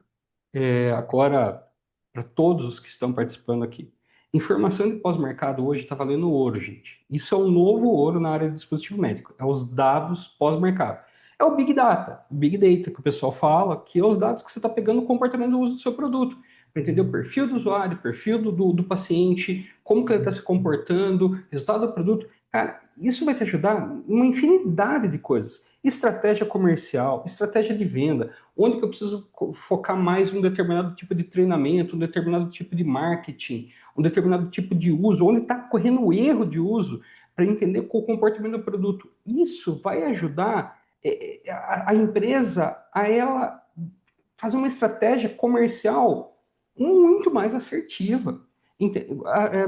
C: agora para todos os que estão participando aqui. Informação de pós-mercado hoje está valendo ouro, gente. Isso é um novo ouro na área de dispositivo médico. É os dados pós-mercado. É o Big Data, o Big Data que o pessoal fala, que é os dados que você está pegando o comportamento do uso do seu produto. Para entender o perfil do usuário, perfil do paciente, como que ele está se comportando, resultado do produto. Cara, isso vai te ajudar em uma infinidade de coisas. Estratégia comercial, estratégia de venda, onde que eu preciso focar mais em um determinado tipo de treinamento, um determinado tipo de marketing, um determinado tipo de uso, onde está correndo o erro de uso, para entender qual o comportamento do produto. Isso vai ajudar a empresa a ela fazer uma estratégia comercial muito mais assertiva.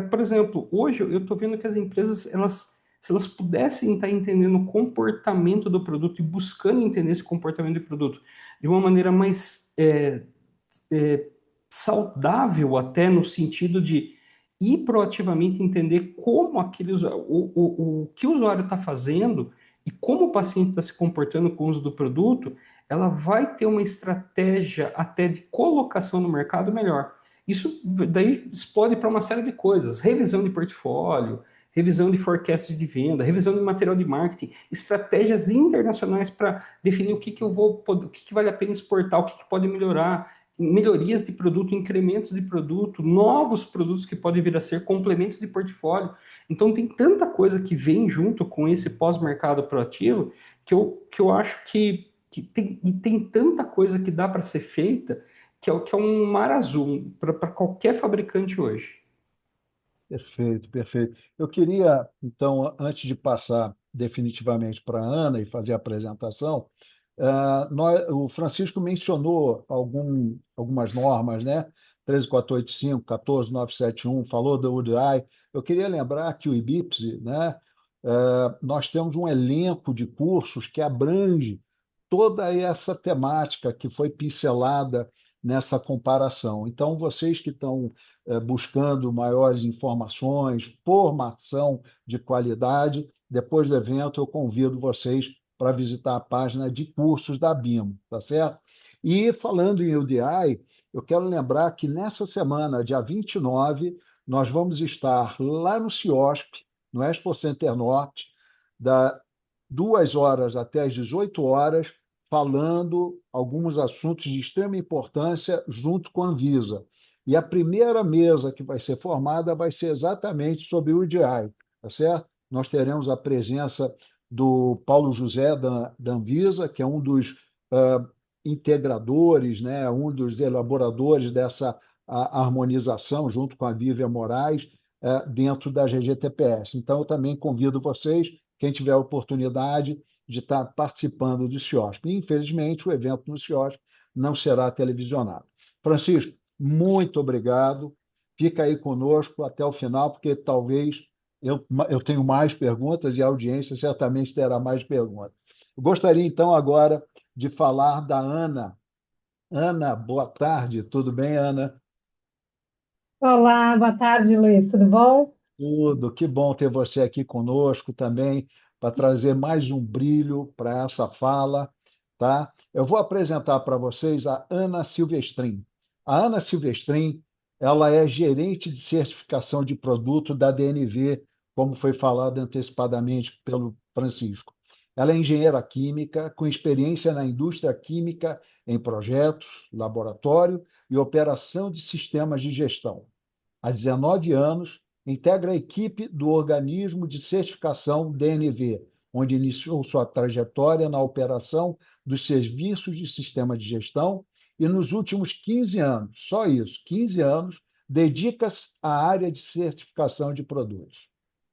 C: Por exemplo, hoje eu estou vendo que as empresas, se elas pudessem estar entendendo o comportamento do produto e buscando entender esse comportamento do produto de uma maneira mais é, saudável, até no sentido de ir proativamente entender como aquele o que o usuário está fazendo e como o paciente está se comportando com o uso do produto, ela vai ter uma estratégia até de colocação no mercado melhor. Isso daí explode para uma série de coisas: revisão de portfólio, revisão de forecast de venda, revisão de material de marketing, estratégias internacionais para definir o que, que eu vou, o que, que vale a pena exportar, o que, que pode melhorar, melhorias de produto, incrementos de produto, novos produtos que podem vir a ser complementos de portfólio. Então tem tanta coisa que vem junto com esse pós-mercado proativo que eu acho que tem tanta coisa que dá para ser feita que é um mar azul para qualquer fabricante hoje.
B: Perfeito, perfeito. Eu queria, então, antes de passar definitivamente para a Ana e fazer a apresentação, o Francisco mencionou algumas normas, né? 13485, 14971, falou do UDI. Eu queria lembrar que o IBIPSI, né? Nós temos um elenco de cursos que abrange toda essa temática que foi pincelada nessa comparação. Então, vocês que estão buscando maiores informações, formação de qualidade, depois do evento eu convido vocês para visitar a página de cursos da BIMO, tá certo? E falando em UDI, eu quero lembrar que nessa semana, dia 29, nós vamos estar lá no CIOSP, no Expo Center Norte, da 2 horas até as 18 horas, falando alguns assuntos de extrema importância junto com a Anvisa. E a primeira mesa que vai ser formada vai ser exatamente sobre o EDI, tá certo? Nós teremos a presença do Paulo José da Anvisa, que é um dos integradores, né, um dos elaboradores dessa harmonização, junto com a Vívia Moraes, dentro da GGTPS. Então, eu também convido vocês, quem tiver a oportunidade, de estar participando do CIOSP. Infelizmente, o evento no CIOSP não será televisionado. Francisco, muito obrigado. Fica aí conosco até o final, porque talvez eu tenho mais perguntas e a audiência certamente terá mais perguntas. Eu gostaria, então, agora de falar da Ana. Ana, boa tarde. Tudo bem, Ana?
D: Olá, boa tarde, Luiz. Tudo bom?
B: Tudo. Que bom ter você aqui conosco também, para trazer mais um brilho para essa fala, tá? Eu vou apresentar para vocês a Ana Silvestrin. A Ana Silvestrin, ela é gerente de certificação de produto da DNV, como foi falado antecipadamente pelo Francisco. Ela é engenheira química, com experiência na indústria química em projetos, laboratório e operação de sistemas de gestão. Há 19 anos, integra a equipe do organismo de certificação DNV, onde iniciou sua trajetória na operação dos serviços de sistema de gestão e nos últimos 15 anos, só isso, 15 anos, dedica-se à área de certificação de produtos.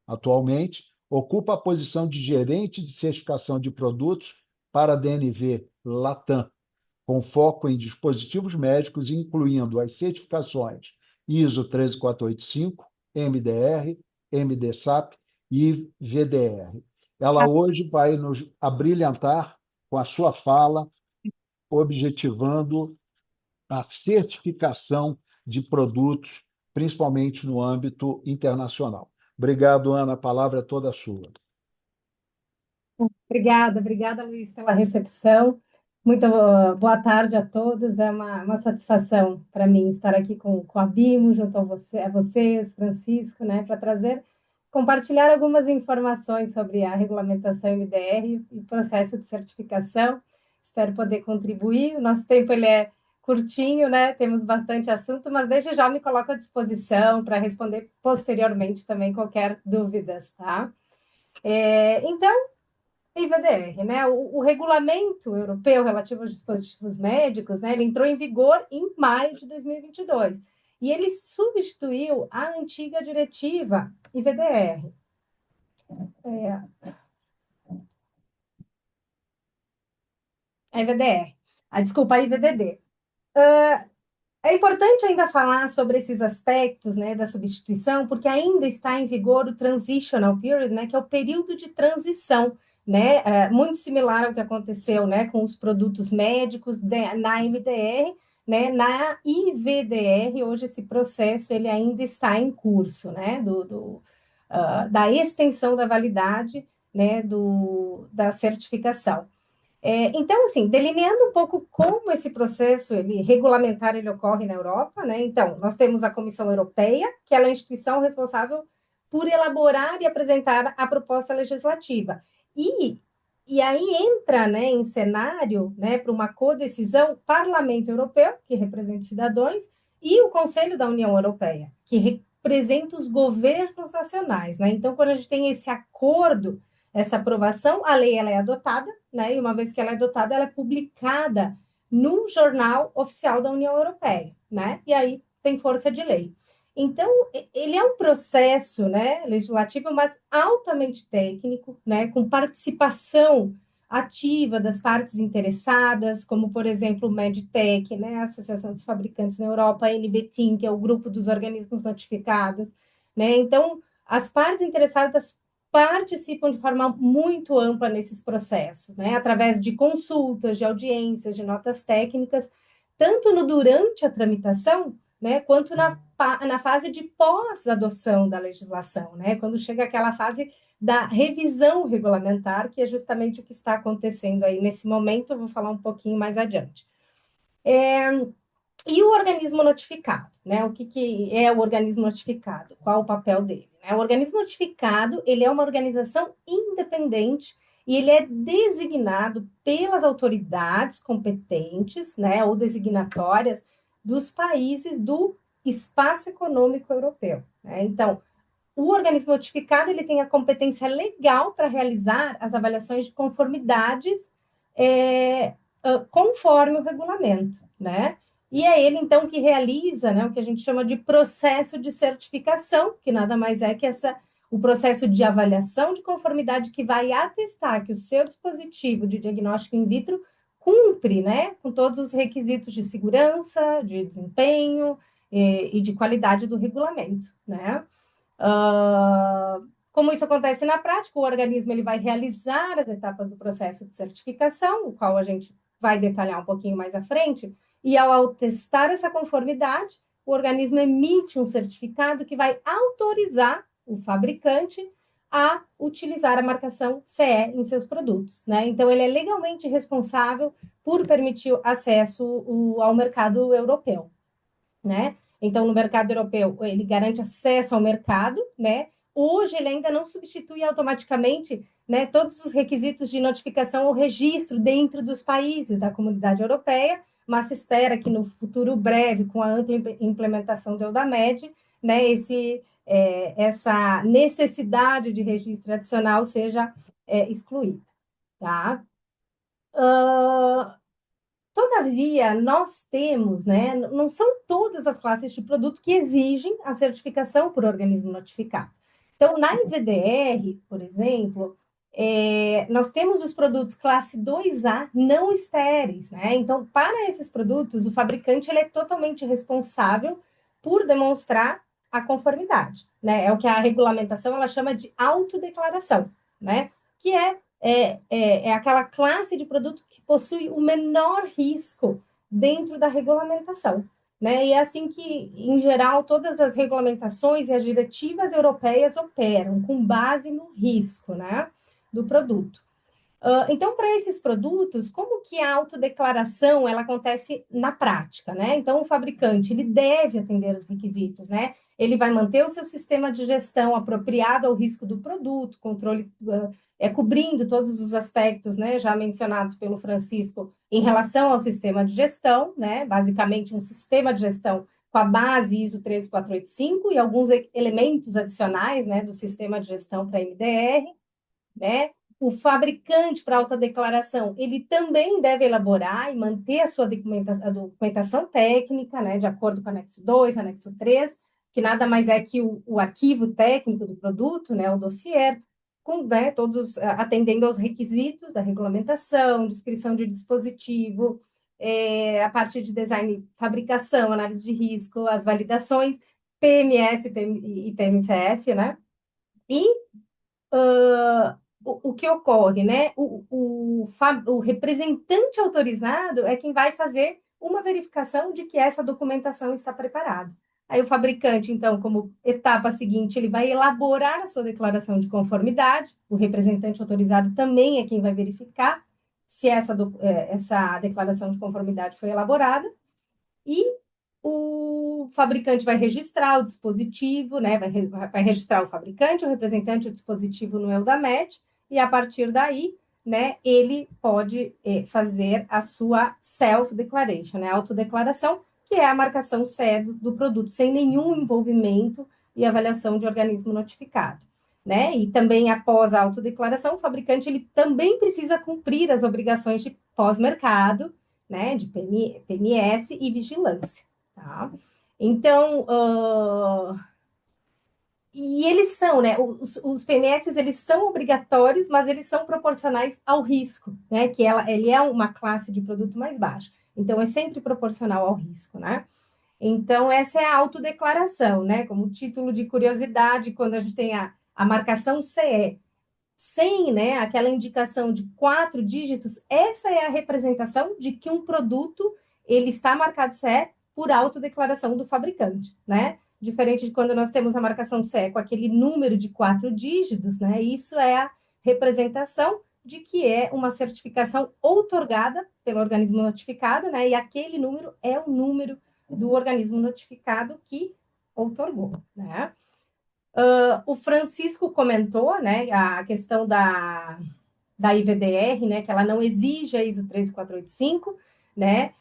B: Atualmente, ocupa a posição de gerente de certificação de produtos para a DNV Latam, com foco em dispositivos médicos, incluindo as certificações ISO 13485, MDR, MDSAP e VDR. Ela hoje vai nos abrilhantar com a sua fala, objetivando a certificação de produtos, principalmente no âmbito internacional. Obrigado, Ana. A palavra é toda sua.
D: Obrigada, Luiz, pela recepção. Muito boa tarde a todos. É uma satisfação para mim estar aqui com a Bimo, junto a vocês, Francisco, né, para compartilhar algumas informações sobre a regulamentação MDR e o processo de certificação. Espero poder contribuir. O nosso tempo ele é curtinho, né? Temos bastante assunto, mas desde já me coloco à disposição para responder posteriormente também qualquer dúvidas, tá? Então, IVDR, né? O regulamento europeu relativo aos dispositivos médicos, né? Ele entrou em vigor em maio de 2022 e ele substituiu a antiga diretiva IVDR. A IVDR. Desculpa, a IVDD. É importante ainda falar sobre esses aspectos, né, da substituição, porque ainda está em vigor o transitional period, né, que é o período de transição, né, muito similar ao que aconteceu, né, com os produtos médicos na MDR, né, na IVDR. Hoje esse processo ele ainda está em curso, né, da extensão da validade, né, da certificação. Então, assim, delineando um pouco como esse processo regulamentar ele ocorre na Europa, né? Então, nós temos a Comissão Europeia, que ela é a instituição responsável por elaborar e apresentar a proposta legislativa. E aí entra, né, em cenário, né, para uma codecisão, Parlamento Europeu, que representa os cidadãos, e o Conselho da União Europeia, que representa os governos nacionais, né? Então, quando a gente tem esse acordo, essa aprovação, a lei ela é adotada, né? E uma vez que ela é adotada, ela é publicada no Jornal Oficial da União Europeia, né? E aí tem força de lei. Então, ele é um processo, né, legislativo, mas altamente técnico, né, com participação ativa das partes interessadas, como, por exemplo, o Medtech, né, a Associação dos Fabricantes na Europa, a NBTIM, que é o grupo dos organismos notificados, né? Então, as partes interessadas participam de forma muito ampla nesses processos, né? Através de consultas, de audiências, de notas técnicas, tanto no durante a tramitação, né, quanto na fase de pós-adoção da legislação, né? Quando chega aquela fase da revisão regulamentar, que é justamente o que está acontecendo aí nesse momento, eu vou falar um pouquinho mais adiante. E o organismo notificado, né? O que é o organismo notificado? Qual o papel dele? O organismo notificado, ele é uma organização independente e ele é designado pelas autoridades competentes, né, ou designatórias dos países do Espaço Econômico Europeu, né? Então, o organismo notificado ele tem a competência legal para realizar as avaliações de conformidades conforme o regulamento, né? E é ele, então, que realiza, né, o que a gente chama de processo de certificação, que nada mais é que o processo de avaliação de conformidade que vai atestar que o seu dispositivo de diagnóstico in vitro cumpre, né, com todos os requisitos de segurança, de desempenho e de qualidade do regulamento, né? Como isso acontece na prática, o organismo ele vai realizar as etapas do processo de certificação, o qual a gente vai detalhar um pouquinho mais à frente, e ao atestar essa conformidade, o organismo emite um certificado que vai autorizar o fabricante a utilizar a marcação CE em seus produtos, né? Então, ele é legalmente responsável por permitir acesso ao mercado europeu, né? Então, no mercado europeu, ele garante acesso ao mercado, né? Hoje, ele ainda não substitui automaticamente, né, todos os requisitos de notificação ou registro dentro dos países da Comunidade Europeia, mas se espera que no futuro breve, com a ampla implementação do EUDAMED, né, essa necessidade de registro adicional seja excluída, tá? Todavia, nós temos, né, não são todas as classes de produto que exigem a certificação por organismo notificado. Então, na IVDR, por exemplo, nós temos os produtos classe 2A não estéreis, né? Então, para esses produtos, o fabricante ele é totalmente responsável por demonstrar a conformidade, né? É o que a regulamentação ela chama de autodeclaração, né? Que é aquela classe de produto que possui o menor risco dentro da regulamentação, né? E é assim que, em geral, todas as regulamentações e as diretivas europeias operam, com base no risco, né, do produto. Então, para esses produtos, como que a autodeclaração ela acontece na prática, né? Então, o fabricante ele deve atender os requisitos, né? Ele vai manter o seu sistema de gestão apropriado ao risco do produto, controle, cobrindo todos os aspectos, né, já mencionados pelo Francisco em relação ao sistema de gestão, né? Basicamente um sistema de gestão com a base ISO 13485 e alguns elementos adicionais, né, do sistema de gestão para MDR, né? O fabricante para autodeclaração, ele também deve elaborar e manter a sua documentação técnica, né, de acordo com o anexo 2, anexo 3, que nada mais é que o arquivo técnico do produto, né, o dossiê, com, né, todos atendendo aos requisitos da regulamentação, descrição de dispositivo, a parte de design, fabricação, análise de risco, as validações, PMS e PMCF, né? E o que ocorre, né? O representante autorizado é quem vai fazer uma verificação de que essa documentação está preparada. Aí o fabricante, então, como etapa seguinte, ele vai elaborar a sua declaração de conformidade, o representante autorizado também é quem vai verificar se essa declaração de conformidade foi elaborada, e o fabricante vai registrar o dispositivo, né? Vai registrar o fabricante, o representante, o dispositivo no EUDAMED, e a partir daí, né, ele pode fazer a sua self-declaration, né, autodeclaração, que é a marcação CE do produto, sem nenhum envolvimento e avaliação de organismo notificado, né? E também, após a autodeclaração, o fabricante ele também precisa cumprir as obrigações de pós-mercado, né, de PMS e vigilância, tá? Então, e eles são, né? Os PMS eles são obrigatórios, mas eles são proporcionais ao risco, né? Que ele é uma classe de produto mais baixa. Então, é sempre proporcional ao risco, né? Então, essa é a autodeclaração, né? Como título de curiosidade, quando a gente tem a marcação CE, sem, né, aquela indicação de 4 dígitos, essa é a representação de que um produto ele está marcado CE por autodeclaração do fabricante, né? Diferente de quando nós temos a marcação CE com aquele número de 4 dígitos, né? Isso é a representação de que é uma certificação outorgada pelo organismo notificado, né? E aquele número é o número do organismo notificado que outorgou, né? O Francisco comentou, né, a questão da IVDR, né, que ela não exige a ISO 13485, né,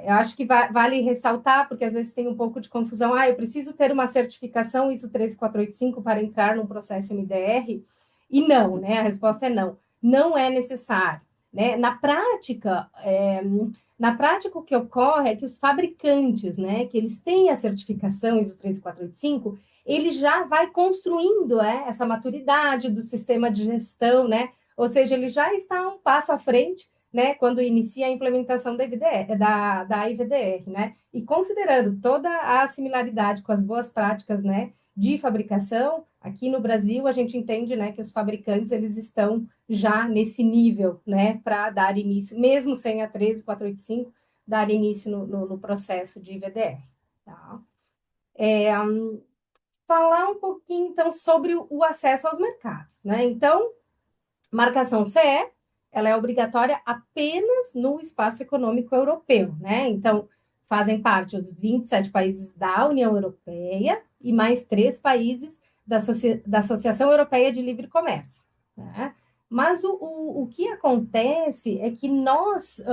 D: eu acho que vale ressaltar, porque às vezes tem um pouco de confusão, eu preciso ter uma certificação ISO 13485 para entrar num processo MDR, e não, né, a resposta é não, não é necessário, né, na prática, o que ocorre é que os fabricantes, né, que eles têm a certificação ISO 13485, ele já vai construindo essa maturidade do sistema de gestão, né? Ou seja, ele já está um passo à frente, né, quando inicia a implementação da IVDR, né? E considerando toda a similaridade com as boas práticas, né, de fabricação, aqui no Brasil a gente entende, né, que os fabricantes eles estão já nesse nível, né, para dar início, mesmo sem a 13485, dar início no processo de IVDR. Tá? Falar um pouquinho, então, sobre o acesso aos mercados, né? Então, marcação CE, ela é obrigatória apenas no espaço econômico europeu, né? Então, fazem parte os 27 países da União Europeia e mais 3 países da Associação Europeia de Livre Comércio, né? Mas o que acontece é que nós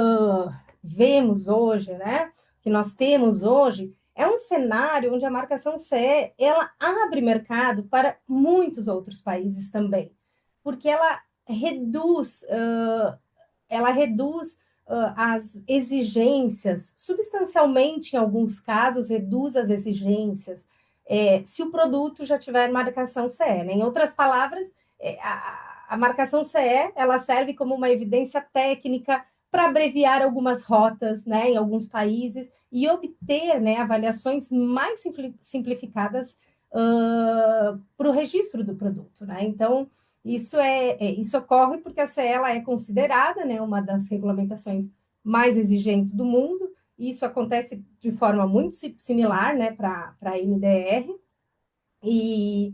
D: vemos hoje, né? Que nós temos hoje é um cenário onde a marcação CE ela abre mercado para muitos outros países também, porque ela reduz as exigências, substancialmente em alguns casos, reduz as exigências, se o produto já tiver marcação CE. Né? Em outras palavras, a marcação CE ela serve como uma evidência técnica para abreviar algumas rotas, né, em alguns países e obter, né, avaliações mais simplificadas para o registro do produto, né? Então, isso ocorre porque a CE ela é considerada, né, uma das regulamentações mais exigentes do mundo, e isso acontece de forma muito similar, né, para a MDR, e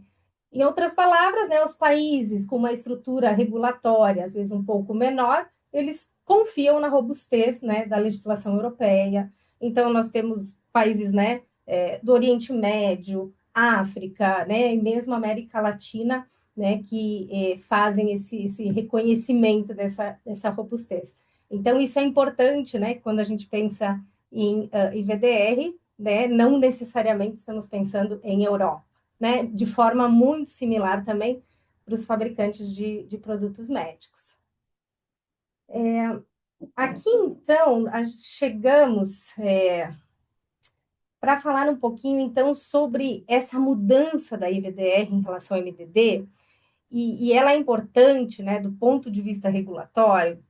D: em outras palavras, né, os países com uma estrutura regulatória, às vezes um pouco menor, eles confiam na robustez, né, da legislação europeia. Então, nós temos países, né, do Oriente Médio, África, né, e mesmo América Latina, né, que fazem esse reconhecimento dessa robustez. Então, isso é importante, né, quando a gente pensa em IVDR, né, não necessariamente estamos pensando em Europa, né, de forma muito similar também para os fabricantes de produtos médicos. Aqui, então, chegamos para falar um pouquinho, então, sobre essa mudança da IVDR em relação ao MDD, e ela é importante, né, do ponto de vista regulatório,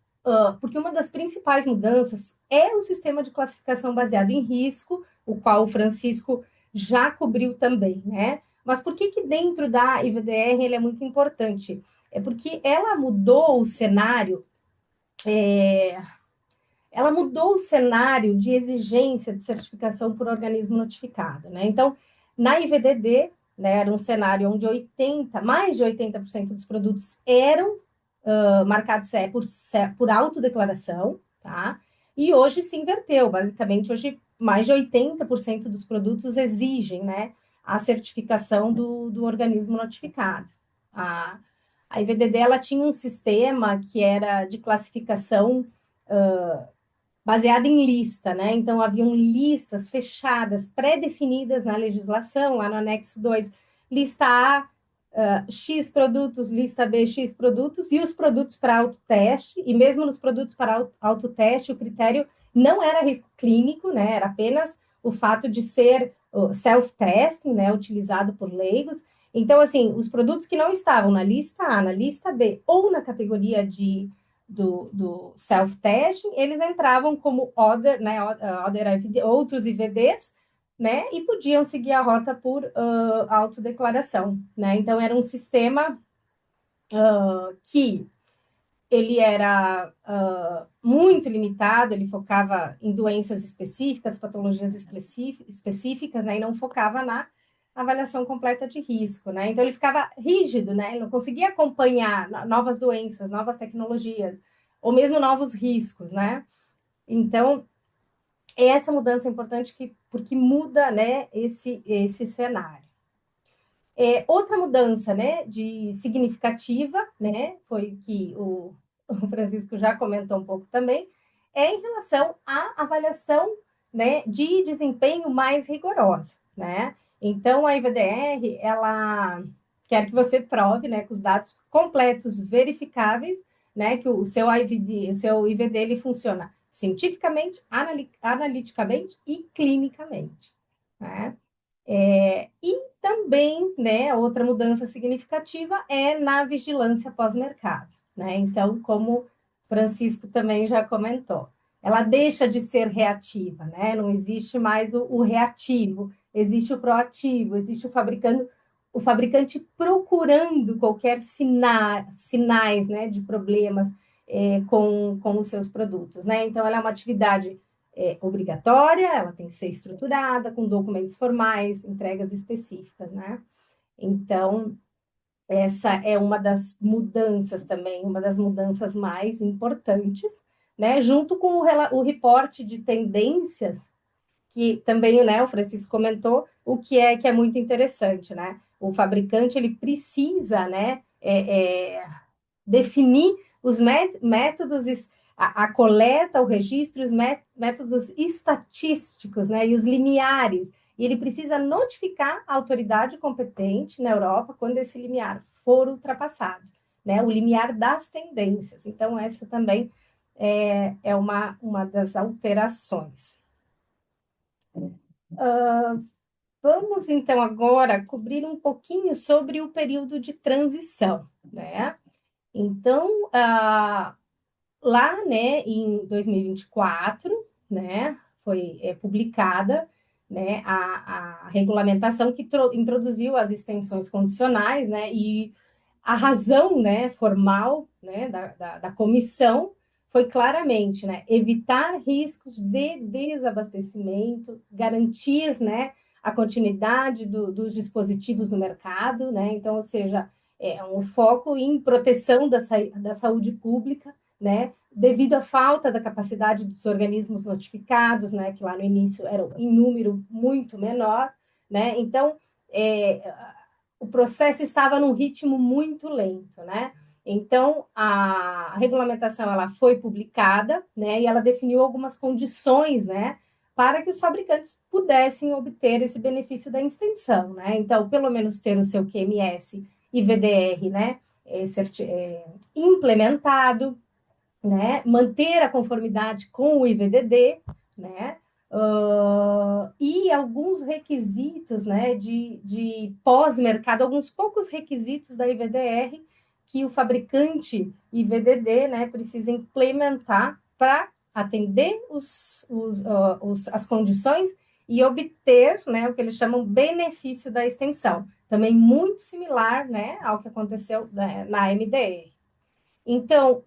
D: porque uma das principais mudanças é o sistema de classificação baseado em risco, o qual o Francisco já cobriu também, né? Mas por que dentro da IVDR ele é muito importante? É porque ela mudou o cenário de exigência de certificação por organismo notificado, né? Então, na IVDD, né, era um cenário onde mais de 80% dos produtos eram marcados CE por autodeclaração, tá? E hoje se inverteu, basicamente, hoje mais de 80% dos produtos exigem, né, a certificação do organismo notificado. A IVDD, ela tinha um sistema que era de classificação baseada em lista, né? Então, haviam listas fechadas, pré-definidas na legislação, lá no anexo 2, lista A, X produtos, lista B, X produtos, e os produtos para autoteste, e mesmo nos produtos para autoteste, o critério não era risco clínico, né? Era apenas o fato de ser self-testing, né? Utilizado por leigos. Então, assim, os produtos que não estavam na lista A, na lista B, ou na categoria do self-testing, eles entravam como other, né, outros IVDs, né, e podiam seguir a rota por autodeclaração, né? Então, era um sistema que ele era muito limitado, ele focava em doenças específicas, patologias específicas, né, e não focava na avaliação completa de risco, né? Então, ele ficava rígido, né? Ele não conseguia acompanhar novas doenças, novas tecnologias, ou mesmo novos riscos, né? Então, essa mudança é importante porque muda, né, esse cenário. Outra mudança, né, de significativa, né, foi que o Francisco já comentou um pouco também, é em relação à avaliação, né, de desempenho mais rigorosa, né? Então, a IVDR, ela quer que você prove, né, com os dados completos, verificáveis, né, que o seu IVD ele funciona cientificamente, analiticamente e clinicamente, né? E também, né, outra mudança significativa é na vigilância pós-mercado, né? Então, como Francisco também já comentou, ela deixa de ser reativa, né? Não existe mais o reativo, existe o proativo, existe o fabricante procurando qualquer sinais, né, de problemas com os seus produtos, né? Então, ela é uma atividade obrigatória, ela tem que ser estruturada, com documentos formais, entregas específicas, né? Então, essa é uma das mudanças também, uma das mudanças mais importantes, né? Junto com o reporte de tendências, que também, né, o Francisco comentou, o que é muito interessante, né? O fabricante, ele precisa, né, definir os métodos, a coleta, o registro, os métodos estatísticos, né, e os limiares. E ele precisa notificar a autoridade competente na Europa quando esse limiar for ultrapassado, né, o limiar das tendências. Então, essa também é uma das alterações. Vamos, então, agora cobrir um pouquinho sobre o período de transição, né? Então, lá, né, em 2024, né, foi publicada, né, a regulamentação que introduziu as extensões condicionais, né, e a razão, né, formal, né, da comissão foi claramente, né, evitar riscos de desabastecimento, garantir, né, a continuidade dos dispositivos no mercado, né, então, ou seja, é um foco em proteção da saúde pública, né, devido à falta da capacidade dos organismos notificados, né, que lá no início eram em número muito menor, né, então, o processo estava num ritmo muito lento, né? Então, a regulamentação ela foi publicada, né, e ela definiu algumas condições, né, para que os fabricantes pudessem obter esse benefício da extensão, né? Então, pelo menos ter o seu QMS e VDR, né, implementado, né, manter a conformidade com o IVDD, né, e alguns requisitos, né, de pós-mercado, alguns poucos requisitos da IVDR que o fabricante IVDD, né, precisa implementar para atender as condições e obter, né, o que eles chamam benefício da extensão, também muito similar, né, ao que aconteceu, né, na MDR. Então,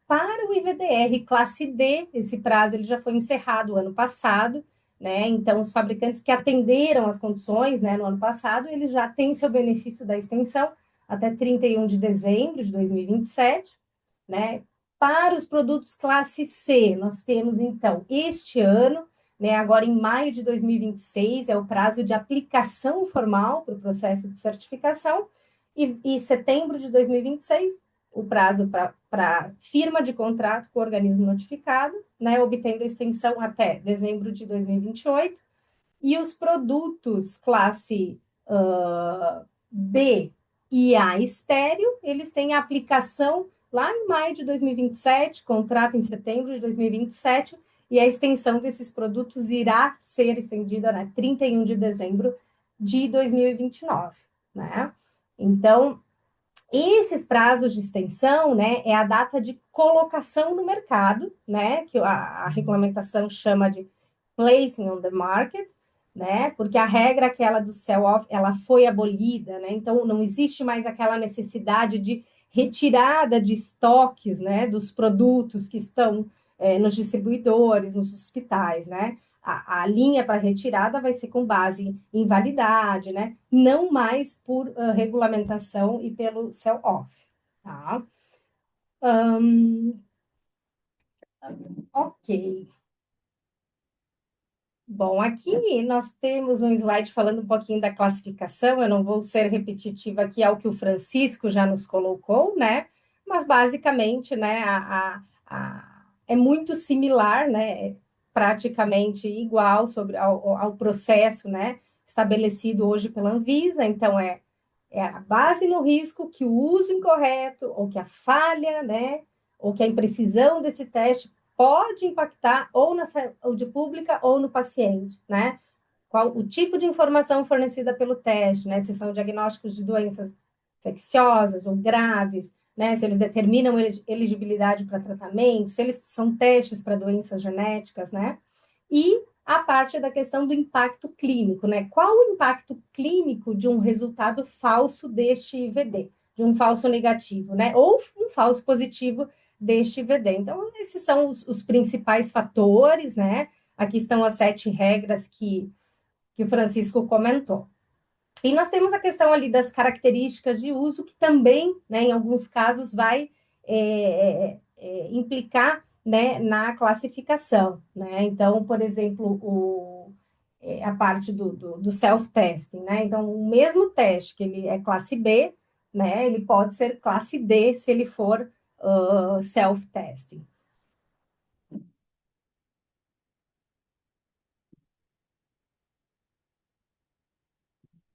D: para o IVDR classe D, esse prazo ele já foi encerrado ano passado, né? Então, os fabricantes que atenderam as condições, né, no ano passado, eles já têm seu benefício da extensão até 31 de dezembro de 2027, né? Para os produtos classe C, nós temos, então, este ano, né, agora em maio de 2026, é o prazo de aplicação formal para o processo de certificação, e setembro de 2026, o prazo para firma de contrato com o organismo notificado, né, obtendo a extensão até dezembro de 2028, e os produtos classe B e A estéreo, eles têm a aplicação lá em maio de 2027, contrato em setembro de 2027, e a extensão desses produtos irá ser estendida, né, 31 de dezembro de 2029, né? Então, esses prazos de extensão, né, é a data de colocação no mercado, né, que a regulamentação chama de placing on the market, né, porque a regra aquela do sell-off, ela foi abolida, né, então não existe mais aquela necessidade de retirada de estoques, né, dos produtos que estão nos distribuidores, nos hospitais, né, a linha para retirada vai ser com base em validade, né? Não mais por regulamentação e pelo sell-off. Tá? Ok. Bom, aqui nós temos um slide falando um pouquinho da classificação. Eu não vou ser repetitiva aqui ao que o Francisco já nos colocou, né? Mas basicamente, né, é muito similar, né? É praticamente igual ao processo, né? Estabelecido hoje pela Anvisa. Então, é a base no risco que o uso incorreto, ou que a falha, né? Ou que a imprecisão desse teste pode impactar ou na saúde pública ou no paciente, né? Qual o tipo de informação fornecida pelo teste, né? Se são diagnósticos de doenças infecciosas ou graves, né? Se eles determinam elegibilidade para tratamento, se eles são testes para doenças genéticas, né? E a parte da questão do impacto clínico, né? Qual o impacto clínico de um resultado falso deste IVD, de um falso negativo, né? Ou um falso positivo deste IVD. Então, esses são os principais fatores, né? Aqui estão as 7 regras que o Francisco comentou. E nós temos a questão ali das características de uso, que também, né, em alguns casos, vai implicar, né, na classificação. Né? Então, por exemplo, a parte do self-testing. Né? Então, o mesmo teste que ele é classe B, né, ele pode ser classe D se ele for self-testing.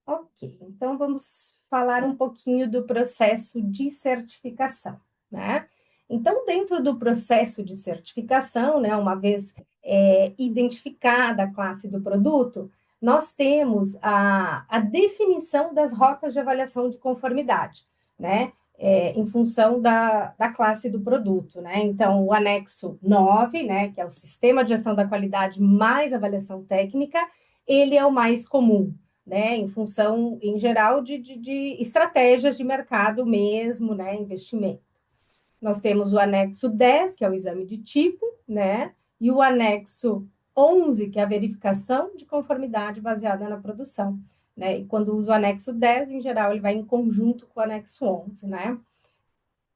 D: Ok, então vamos falar um pouquinho do processo de certificação, né? Então, dentro do processo de certificação, né, uma vez identificada a classe do produto, nós temos a definição das rotas de avaliação de conformidade, né? Em função da classe do produto, né? Então, o anexo 9, né, que é o Sistema de Gestão da Qualidade mais avaliação técnica, ele é o mais comum, né, em função, em geral, de estratégias de mercado mesmo, né, investimento. Nós temos o anexo 10, que é o exame de tipo, né, e o anexo 11, que é a verificação de conformidade baseada na produção. Né, e quando usa o anexo 10, em geral, ele vai em conjunto com o anexo 11, né.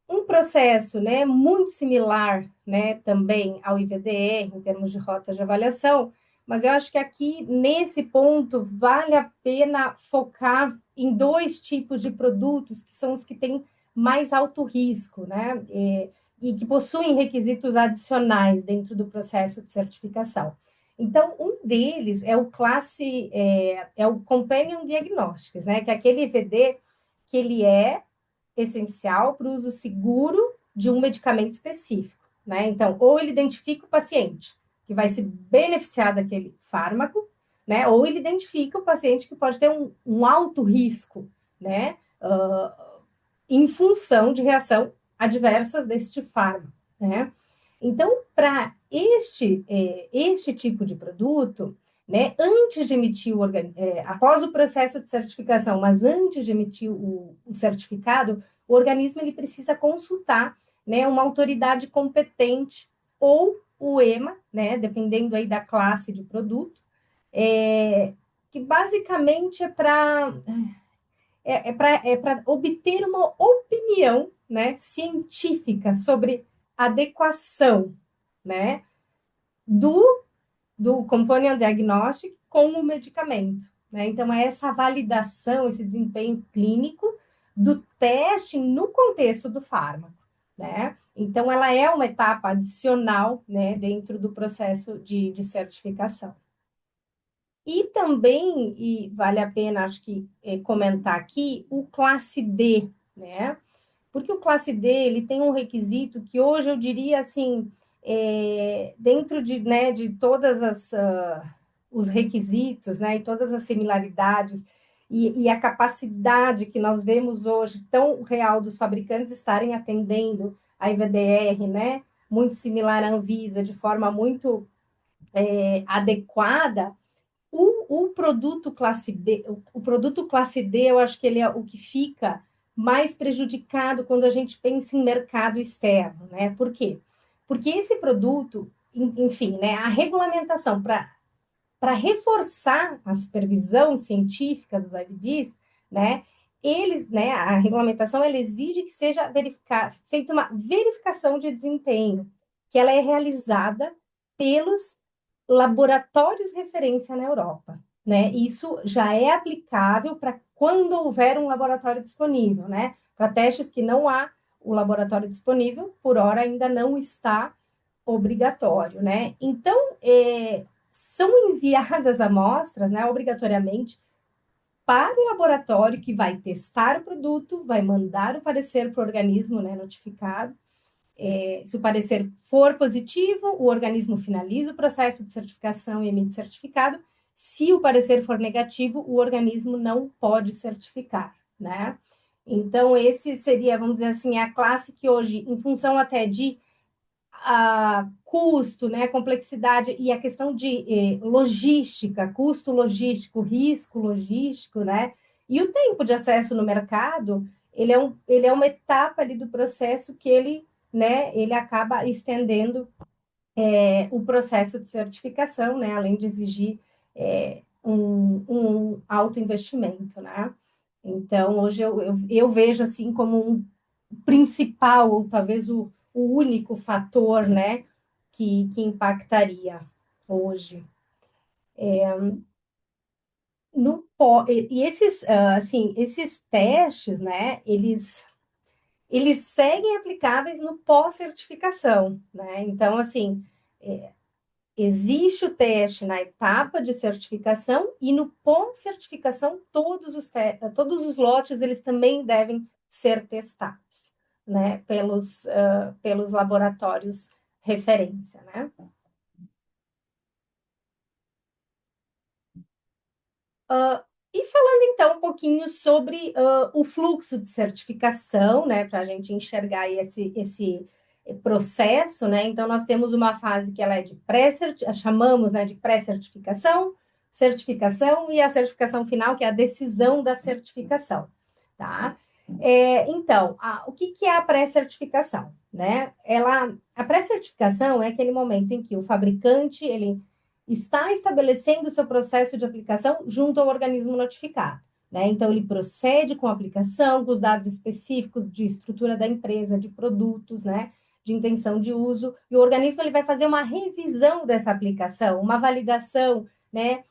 D: Um processo, né, muito similar, né, também ao IVDR, em termos de rotas de avaliação, mas eu acho que aqui, nesse ponto, vale a pena focar em 2 tipos de produtos, que são os que têm mais alto risco, né, e que possuem requisitos adicionais dentro do processo de certificação. Então, um deles é o Companion Diagnostics, né, que é aquele IVD que ele é essencial para o uso seguro de um medicamento específico, né? Então, ou ele identifica o paciente que vai se beneficiar daquele fármaco, né? Ou ele identifica o paciente que pode ter um alto risco, né? Em função de reação adversas deste fármaco, né? Então, para este tipo de produto, né, antes de emitir após o processo de certificação, mas antes de emitir o certificado, o organismo ele precisa consultar, né, uma autoridade competente ou o EMA, né, dependendo aí da classe de produto, que basicamente é para obter uma opinião, né, científica sobre adequação, né, do companion diagnostic com o medicamento. Né? Então, é essa validação, esse desempenho clínico do teste no contexto do fármaco. Né? Então, ela é uma etapa adicional, né, dentro do processo de certificação. E também, e vale a pena, acho que, comentar aqui, o classe D, né? Porque o classe D, ele tem um requisito que hoje eu diria, assim, dentro de todas os requisitos, né, e todas as similaridades, e a capacidade que nós vemos hoje tão real dos fabricantes estarem atendendo a IVDR, né, muito similar à Anvisa, de forma muito adequada, o produto classe B, o produto classe D, eu acho que ele é o que fica mais prejudicado quando a gente pensa em mercado externo, né? Por quê? Porque esse produto, enfim, né, a regulamentação para reforçar a supervisão científica dos IVDs, né, né, a regulamentação ela exige que seja feita uma verificação de desempenho, que ela é realizada pelos laboratórios referência na Europa, né? Isso já é aplicável para quando houver um laboratório disponível, né? Para testes que não há o laboratório disponível, por hora ainda não está obrigatório, né? Então, são enviadas amostras, né, obrigatoriamente, para o laboratório que vai testar o produto, vai mandar o parecer para o organismo, né, notificado. Se o parecer for positivo, o organismo finaliza o processo de certificação e emite certificado. Se o parecer for negativo, o organismo não pode certificar, né? Então, esse seria, vamos dizer assim, a classe que hoje, em função até de custo, né, complexidade e a questão de logística, custo logístico, risco logístico, né, e o tempo de acesso no mercado, ele é uma etapa ali do processo que ele acaba estendendo o processo de certificação, né, além de exigir um alto investimento, né. Então, hoje eu vejo assim como um principal, ou talvez o único fator, né, que impactaria hoje. Esses testes, né, eles seguem aplicáveis no pós-certificação, né? Então, assim, existe o teste na etapa de certificação e no pós-certificação todos os lotes eles também devem ser testados, né, pelos laboratórios referência, né? E falando então um pouquinho sobre o fluxo de certificação, né, para a gente enxergar aí esse processo, né? Então nós temos uma fase que ela é de chamamos, né, de pré-certificação, certificação e a certificação final, que é a decisão da certificação, tá? Então, o que é a pré-certificação, né? A pré-certificação é aquele momento em que o fabricante ele está estabelecendo o seu processo de aplicação junto ao organismo notificado, né? Então, ele procede com a aplicação, com os dados específicos de estrutura da empresa, de produtos, né? De intenção de uso, e o organismo ele vai fazer uma revisão dessa aplicação, uma validação, né?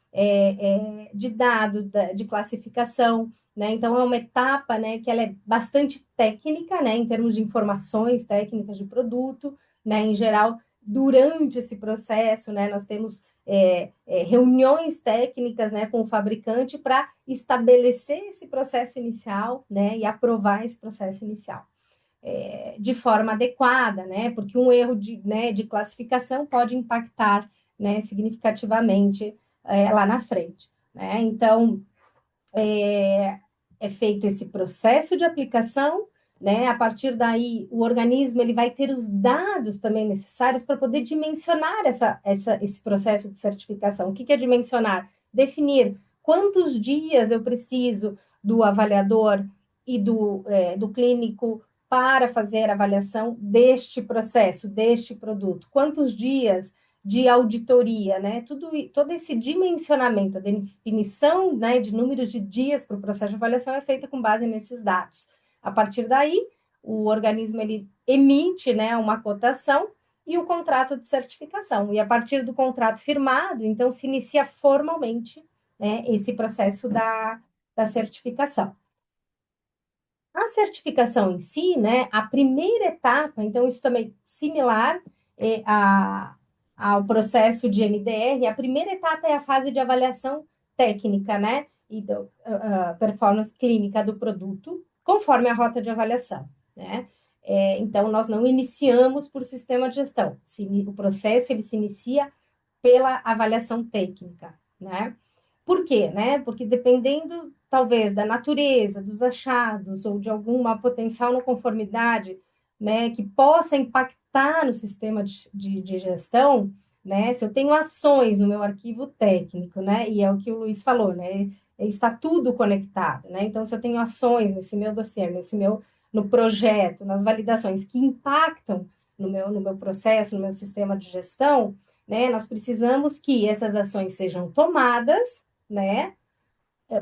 D: De dados, de classificação, né? Então, é uma etapa, né, que ela é bastante técnica, né, em termos de informações técnicas de produto, né, em geral, durante esse processo, né, nós temos reuniões técnicas, né, com o fabricante para estabelecer esse processo inicial, né, e aprovar esse processo inicial de forma adequada, né, porque um erro de classificação pode impactar, né, significativamente lá na frente, né? Então, é feito esse processo de aplicação, né? A partir daí, o organismo ele vai ter os dados também necessários para poder dimensionar esse processo de certificação. O que é dimensionar? Definir quantos dias eu preciso do avaliador e do clínico para fazer a avaliação deste processo, deste produto. Quantos dias de auditoria, né? Todo esse dimensionamento, a definição, né, de números de dias para o processo de avaliação é feita com base nesses dados. A partir daí, o organismo ele emite, né, uma cotação e o contrato de certificação. E a partir do contrato firmado, então, se inicia formalmente, né, esse processo da certificação. A certificação em si, né, a primeira etapa, então, isso também similar ao processo de MDR, a primeira etapa é a fase de avaliação técnica, né, e performance clínica do produto, conforme a rota de avaliação, né? Então, nós não iniciamos por sistema de gestão, o processo ele se inicia pela avaliação técnica, né? Por quê, né? Porque dependendo, talvez, da natureza, dos achados ou de alguma potencial não conformidade, né, que possa impactar no sistema de gestão, né? Se eu tenho ações no meu arquivo técnico, né? E é o que o Luiz falou, né? Está tudo conectado, né? Então, se eu tenho ações nesse meu dossiê, no projeto, nas validações que impactam no meu processo, no meu sistema de gestão, né? Nós precisamos que essas ações sejam tomadas, né?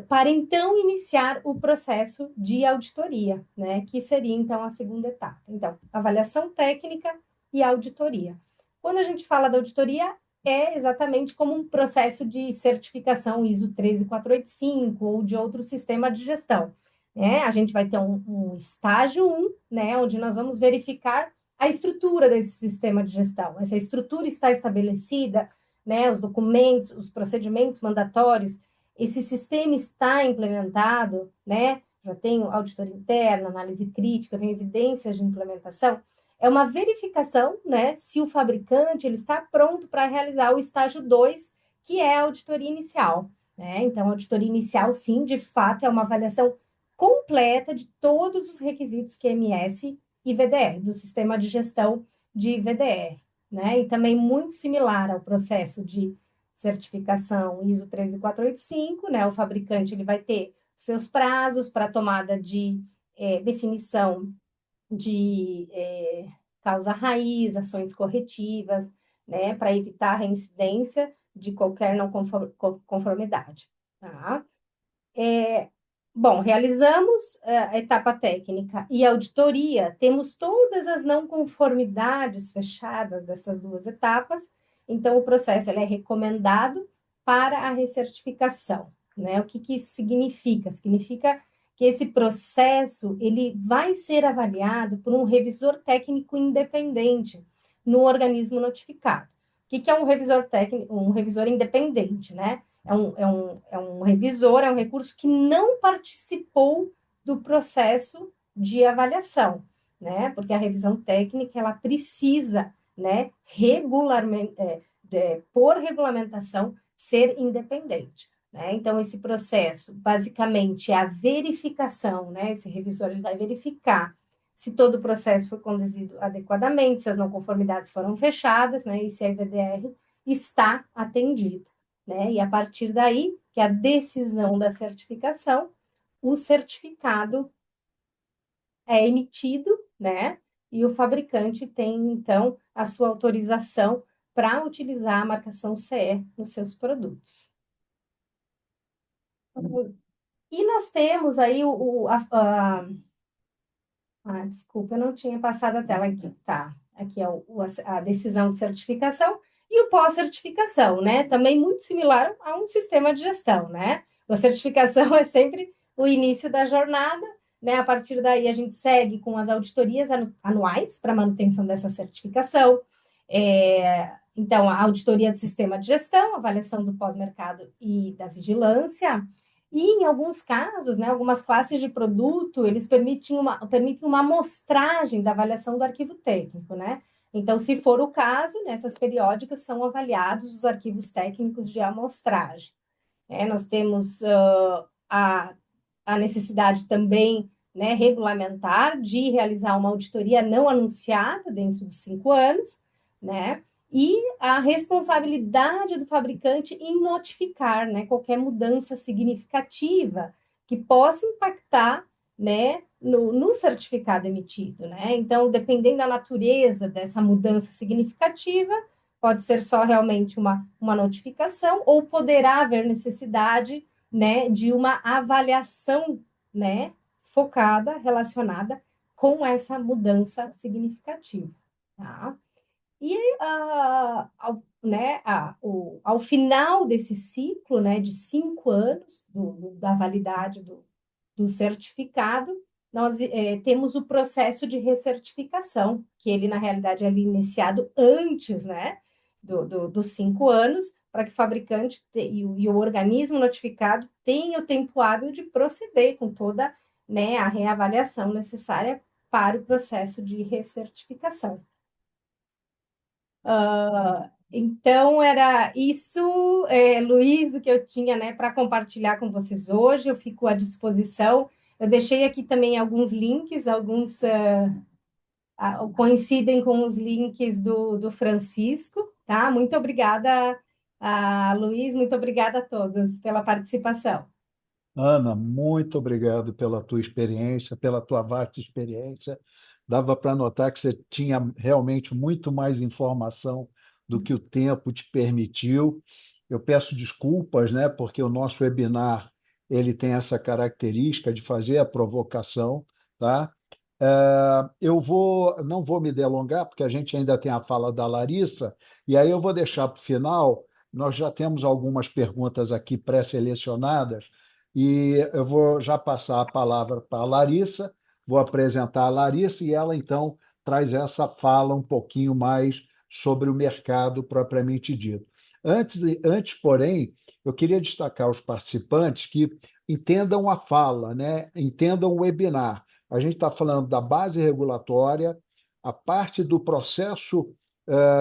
D: Para então iniciar o processo de auditoria, né? Que seria então a segunda etapa. Então, avaliação técnica e auditoria. Quando a gente fala da auditoria, é exatamente como um processo de certificação ISO 13485 ou de outro sistema de gestão. Né? A gente vai ter um estágio 1, né, onde nós vamos verificar a estrutura desse sistema de gestão. Essa estrutura está estabelecida, né, os documentos, os procedimentos mandatórios, esse sistema está implementado, né? Já tenho auditoria interna, análise crítica, tenho evidências de implementação. É uma verificação, né, se o fabricante ele está pronto para realizar o estágio 2, que é a auditoria inicial. Né? Então, a auditoria inicial, sim, de fato, é uma avaliação completa de todos os requisitos QMS e VDR, do sistema de gestão de VDR. Né? E também muito similar ao processo de certificação ISO 13485, né? O fabricante ele vai ter seus prazos para tomada de definição de causa raiz, ações corretivas, né, para evitar a reincidência de qualquer não conformidade. Tá? Bom, realizamos a etapa técnica e auditoria, temos todas as não conformidades fechadas dessas duas etapas, então o processo ele é recomendado para a recertificação. Né? O que, que isso significa? Significa que esse processo ele vai ser avaliado por um revisor técnico independente no organismo notificado. O que, que é um revisor técnico, um revisor independente, né? É um revisor, é um recurso que não participou do processo de avaliação, né? Porque a revisão técnica ela precisa, né, regularmente, por regulamentação, ser independente. Né? Então, esse processo, basicamente, é a verificação, né? Esse revisor ele vai verificar se todo o processo foi conduzido adequadamente, se as não conformidades foram fechadas, né? E se a IVDR está atendida. Né? E a partir daí, que é a decisão da certificação, o certificado é emitido, né? E o fabricante tem, então, a sua autorização para utilizar a marcação CE nos seus produtos. E nós temos aí desculpa, eu não tinha passado a tela aqui, tá? Aqui é a decisão de certificação e o pós-certificação, né? Também muito similar a um sistema de gestão, né? A certificação é sempre o início da jornada, né? A partir daí a gente segue com as auditorias anuais para manutenção dessa certificação. Então, a auditoria do sistema de gestão, avaliação do pós-mercado e da vigilância. E, em alguns casos, né, algumas classes de produto, eles permitem uma amostragem da avaliação do arquivo técnico, né? Então, se for o caso, nessas periódicas são avaliados os arquivos técnicos de amostragem. Nós temos a necessidade também, né, regulamentar de realizar uma auditoria não anunciada dentro dos 5 anos, né? E a responsabilidade do fabricante em notificar, né, qualquer mudança significativa que possa impactar, né, no certificado emitido, né? Então, dependendo da natureza dessa mudança significativa, pode ser só realmente uma notificação ou poderá haver necessidade, né, de uma avaliação, né, focada, relacionada com essa mudança significativa, tá? E ao final desse ciclo, né, de 5 anos da validade do certificado, nós temos o processo de recertificação, que ele, na realidade, é iniciado antes, né, dos 5 anos, para que o fabricante e o organismo notificado tenha o tempo hábil de proceder com toda, né, a reavaliação necessária para o processo de recertificação. Então, era isso, Luiz, o que eu tinha, né, para compartilhar com vocês hoje. Eu fico à disposição. Eu deixei aqui também alguns links, alguns coincidem com os links do Francisco, tá? Muito obrigada, Luiz, muito obrigada a todos pela participação.
B: Ana, muito obrigado pela tua experiência, pela tua vasta experiência. Dava para notar que você tinha realmente muito mais informação do que o tempo te permitiu. Eu peço desculpas, né, porque o nosso webinar ele tem essa característica de fazer a provocação, tá? Não vou me delongar, porque a gente ainda tem a fala da Larissa, e aí eu vou deixar para o final. Nós já temos algumas perguntas aqui pré-selecionadas, e eu vou já passar a palavra para a Larissa, vou apresentar a Larissa, e ela então traz essa fala um pouquinho mais sobre o mercado propriamente dito. Antes, porém, eu queria destacar aos participantes que entendam a fala, né? Entendam o webinar. A gente está falando da base regulatória, a parte do processo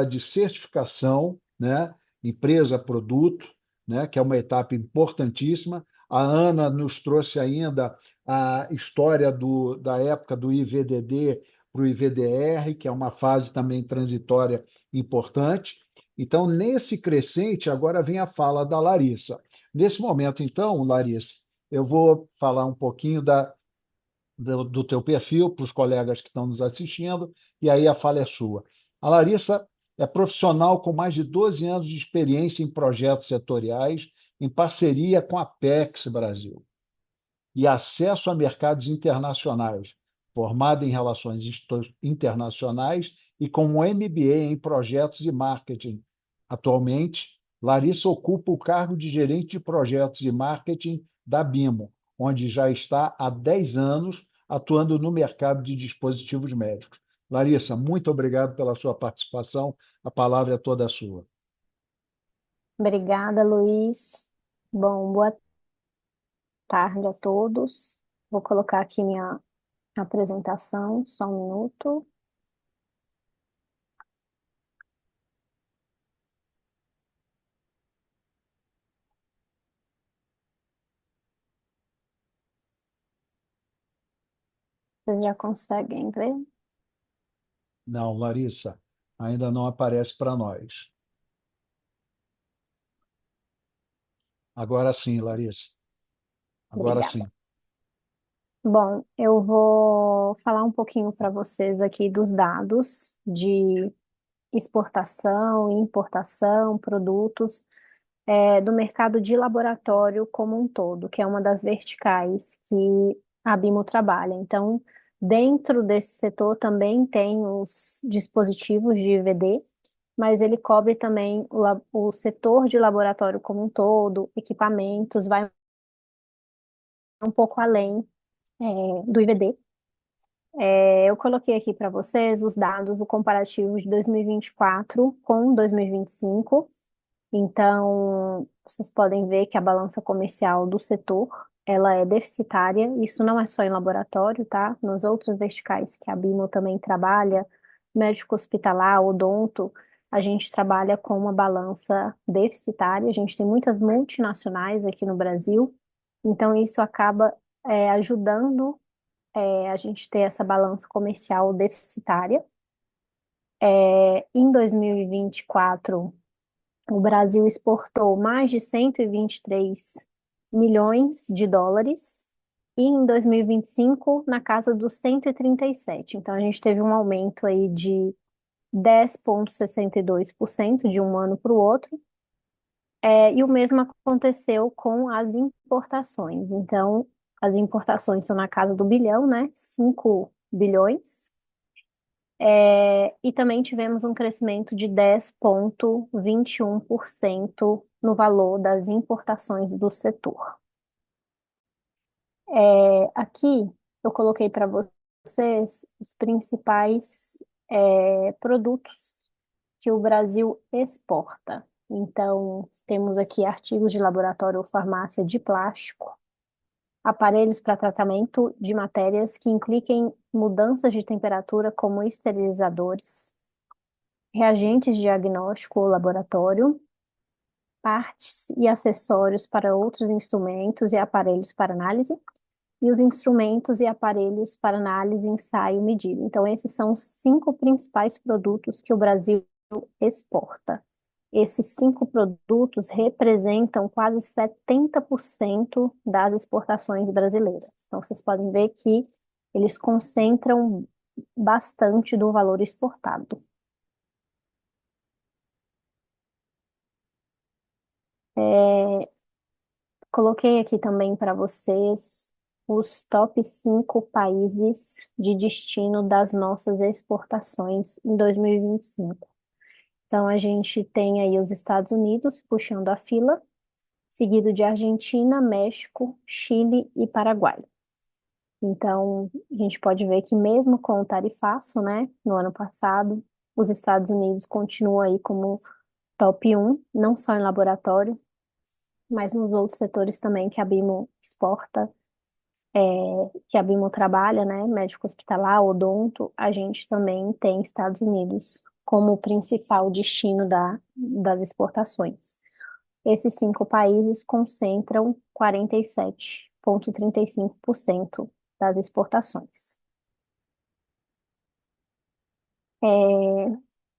B: de certificação, né? Empresa-produto, né? Que é uma etapa importantíssima. A Ana nos trouxe ainda a história da época do IVDD para o IVDR, que é uma fase também transitória importante. Então, nesse crescente, agora vem a fala da Larissa. Nesse momento, então, Larissa, eu vou falar um pouquinho do teu perfil para os colegas que estão nos assistindo, e aí a fala é sua. A Larissa é profissional com mais de 12 anos de experiência em projetos setoriais, em parceria com a Apex Brasil, e acesso a mercados internacionais, formada em relações internacionais e com um MBA em projetos e marketing. Atualmente, Larissa ocupa o cargo de gerente de projetos e marketing da Bimo, onde já está há 10 anos atuando no mercado de dispositivos médicos. Larissa, muito obrigado pela sua participação. A palavra é toda sua.
E: Obrigada, Luiz. Bom, boa tarde a todos. Vou colocar aqui minha apresentação, só um minuto. Vocês já conseguem ver?
B: Não, Larissa, ainda não aparece para nós. Agora sim, Larissa. Agora
E: Obrigada.
B: sim.
E: Bom, eu vou falar um pouquinho para vocês aqui dos dados de exportação e importação, produtos, do mercado de laboratório como um todo, que é uma das verticais que a Bimo trabalha. Então, dentro desse setor também tem os dispositivos de IVD, mas ele cobre também o setor de laboratório como um todo, equipamentos, vai um pouco além, do IVD. Eu coloquei aqui para vocês os dados do comparativo de 2024 com 2025. Então, vocês podem ver que a balança comercial do setor, ela é deficitária. Isso não é só em laboratório, tá? Nos outros verticais que a Bimo também trabalha, médico hospitalar, odonto, a gente trabalha com uma balança deficitária. A gente tem muitas multinacionais aqui no Brasil, então isso acaba ajudando a gente ter essa balança comercial deficitária. Em 2024, o Brasil exportou mais de 123 milhões de dólares e em 2025 na casa dos 137. Então a gente teve um aumento aí de 10,62% de um ano para o outro. E o mesmo aconteceu com as importações. Então, as importações são na casa do bilhão, né? 5 bilhões. E também tivemos um crescimento de 10,21% no valor das importações do setor. Aqui eu coloquei para vocês os principais produtos que o Brasil exporta. Então, temos aqui artigos de laboratório ou farmácia de plástico, aparelhos para tratamento de matérias que impliquem mudanças de temperatura, como esterilizadores, reagentes de diagnóstico ou laboratório, partes e acessórios para outros instrumentos e aparelhos para análise, e os instrumentos e aparelhos para análise, ensaio e medida. Então, esses são os 5 principais produtos que o Brasil exporta. Esses 5 produtos representam quase 70% das exportações brasileiras. Então, vocês podem ver que eles concentram bastante do valor exportado. Coloquei aqui também para vocês os top 5 países de destino das nossas exportações em 2025. Então, a gente tem aí os Estados Unidos puxando a fila, seguido de Argentina, México, Chile e Paraguai. Então, a gente pode ver que mesmo com o tarifaço, né, no ano passado, os Estados Unidos continuam aí como top 1, não só em laboratório, mas nos outros setores também que a Bimo exporta, que a Bimo trabalha, né, médico hospitalar, odonto, a gente também tem Estados Unidos como o principal destino das exportações. Esses 5 países concentram 47,35% das exportações.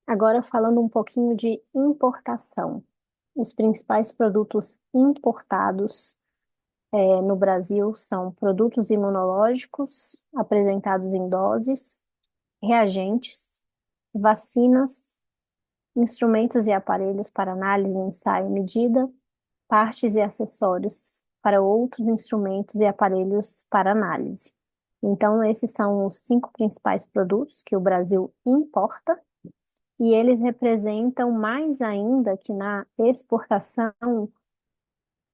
E: Agora falando um pouquinho de importação. Os principais produtos importados no Brasil são produtos imunológicos apresentados em doses, reagentes, vacinas, instrumentos e aparelhos para análise, ensaio e medida, partes e acessórios para outros instrumentos e aparelhos para análise. Então, esses são os 5 principais produtos que o Brasil importa, e eles representam mais ainda que na exportação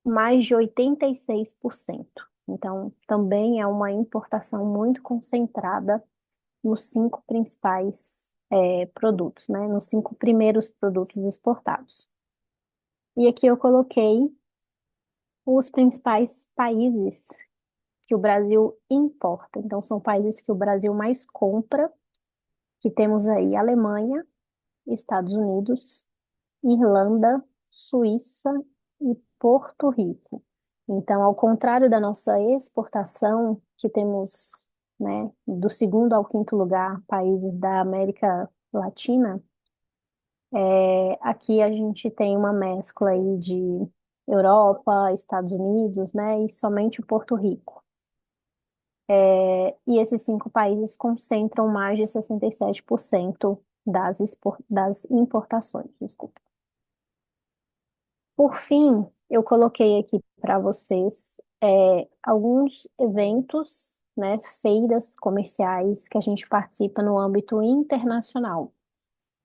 E: mais de 86%. Então, também é uma importação muito concentrada nos 5 principais produtos, né? Nos 5 primeiros produtos exportados. E aqui eu coloquei os principais países que o Brasil importa. Então, são países que o Brasil mais compra, que temos aí Alemanha, Estados Unidos, Irlanda, Suíça e Porto Rico. Então, ao contrário da nossa exportação, que temos, né, do segundo ao quinto lugar, países da América Latina, aqui a gente tem uma mescla aí de Europa, Estados Unidos, né, e somente o Porto Rico. E esses 5 países concentram mais de 67% das importações, desculpa. Por fim, eu coloquei aqui para vocês alguns eventos, né, feiras comerciais que a gente participa no âmbito internacional.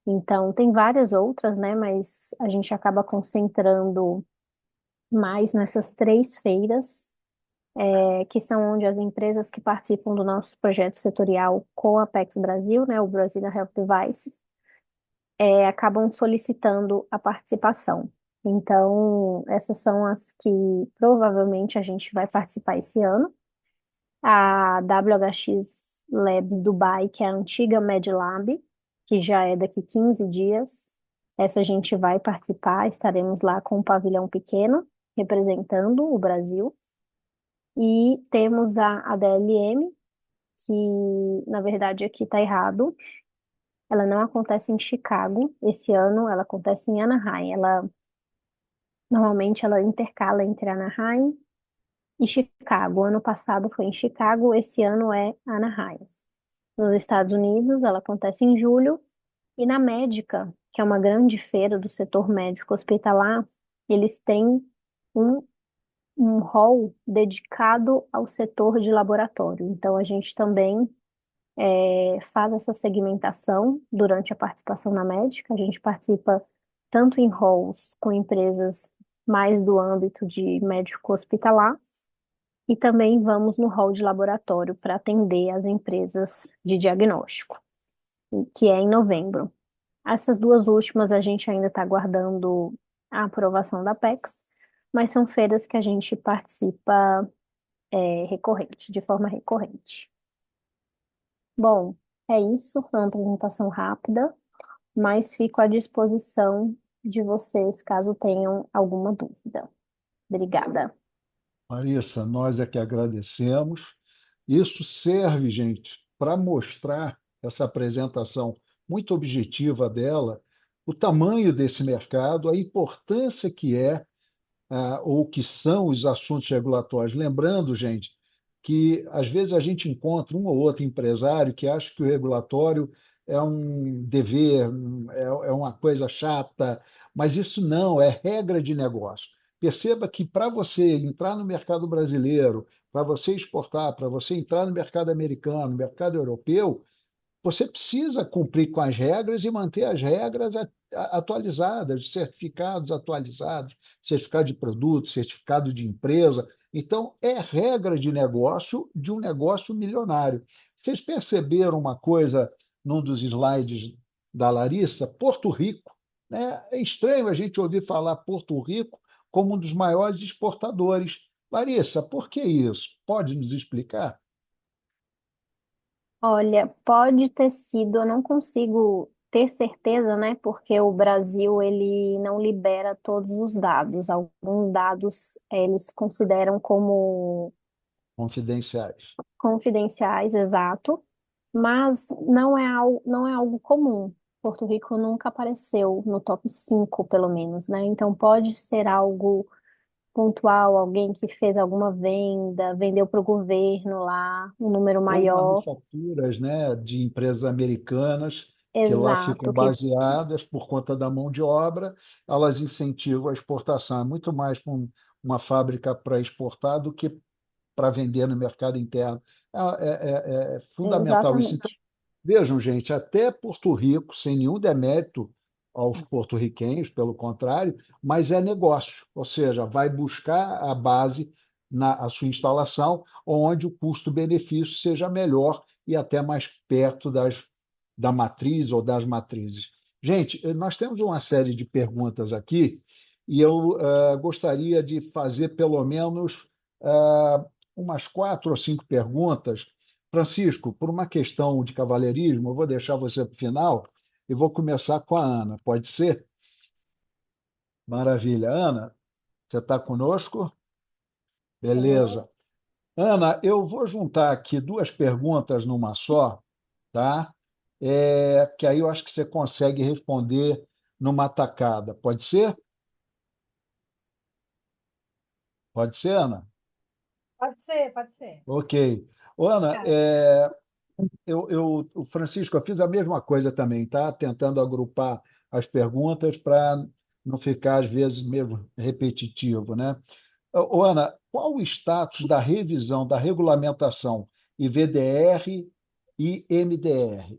E: Então, tem várias outras, né, mas a gente acaba concentrando mais nessas 3 feiras, que são onde as empresas que participam do nosso projeto setorial com a Apex Brasil, né, o Brazilian Health Devices, acabam solicitando a participação. Então, essas são as que provavelmente a gente vai participar esse ano. A WHX Labs Dubai, que é a antiga MedLab, que já é daqui 15 dias. Essa a gente vai participar, estaremos lá com um pavilhão pequeno, representando o Brasil. E temos a ADLM, que na verdade aqui está errado. Ela não acontece em Chicago. Esse ano ela acontece em Anaheim. Normalmente ela intercala entre Anaheim e Chicago. Ano passado foi em Chicago, esse ano é Anaheim. Nos Estados Unidos ela acontece em julho, e na Médica, que é uma grande feira do setor médico hospitalar, eles têm um hall dedicado ao setor de laboratório. Então a gente também faz essa segmentação durante a participação na Médica. A gente participa tanto em halls com empresas mais do âmbito de médico hospitalar, e também vamos no hall de laboratório para atender as empresas de diagnóstico, que é em novembro. Essas 2 últimas a gente ainda está aguardando a aprovação da Apex, mas são feiras que a gente participa de forma recorrente. Bom, é isso, foi uma apresentação rápida, mas fico à disposição de vocês caso tenham alguma dúvida. Obrigada.
B: Marissa, nós é que agradecemos. Isso serve, gente, para mostrar essa apresentação muito objetiva dela, o tamanho desse mercado, a importância que é, ou que são os assuntos regulatórios. Lembrando, gente, que às vezes a gente encontra um ou outro empresário que acha que o regulatório é um dever, é uma coisa chata, mas isso não, é regra de negócio. Perceba que para você entrar no mercado brasileiro, para você exportar, para você entrar no mercado americano, no mercado europeu, você precisa cumprir com as regras e manter as regras atualizadas, certificados atualizados, certificado de produto, certificado de empresa. Então, é regra de um negócio milionário. Vocês perceberam uma coisa num dos slides da Larissa? Porto Rico, né? É estranho a gente ouvir falar Porto Rico como um dos maiores exportadores. Larissa, por que isso? Pode nos explicar?
E: Olha, pode ter sido, eu não consigo ter certeza, né? Porque o Brasil ele não libera todos os dados. Alguns dados eles consideram como
B: Confidenciais.
E: confidenciais, exato, mas não é algo comum. Porto Rico nunca apareceu no top 5 pelo menos, né? Então pode ser algo pontual, alguém que fez alguma venda, vendeu para o governo lá, um número
B: Ou
E: maior.
B: manufaturas, né, de empresas americanas que lá ficam
E: Exato, que
B: baseadas por conta da mão de obra, elas incentivam a exportação. É muito mais para uma fábrica para exportar do que para vender no mercado interno. É fundamental isso. Então,
E: exatamente.
B: vejam, gente, até Porto Rico, sem nenhum demérito aos porto-riquenhos, pelo contrário, mas é negócio, ou seja, vai buscar a base na a sua instalação, onde o custo-benefício seja melhor e até mais perto da matriz ou das matrizes. Gente, nós temos uma série de perguntas aqui e eu gostaria de fazer pelo menos umas 4 ou 5 perguntas. Francisco, por uma questão de cavalheirismo, eu vou deixar você para o final e vou começar com a Ana. Pode ser? Maravilha. Ana, você está conosco?
D: Sim.
B: Beleza. Ana, eu vou juntar aqui 2 perguntas numa só, tá? Que aí eu acho que você consegue responder numa tacada. Pode ser? Pode ser, Ana?
D: Pode ser, pode ser.
B: Ok. Ô, Ana,
D: Tá.
B: o Francisco, eu fiz a mesma coisa também, tá? Tentando agrupar as perguntas para não ficar, às vezes, mesmo repetitivo, né? Ô, Ana, qual o status da revisão da regulamentação IVDR e MDR?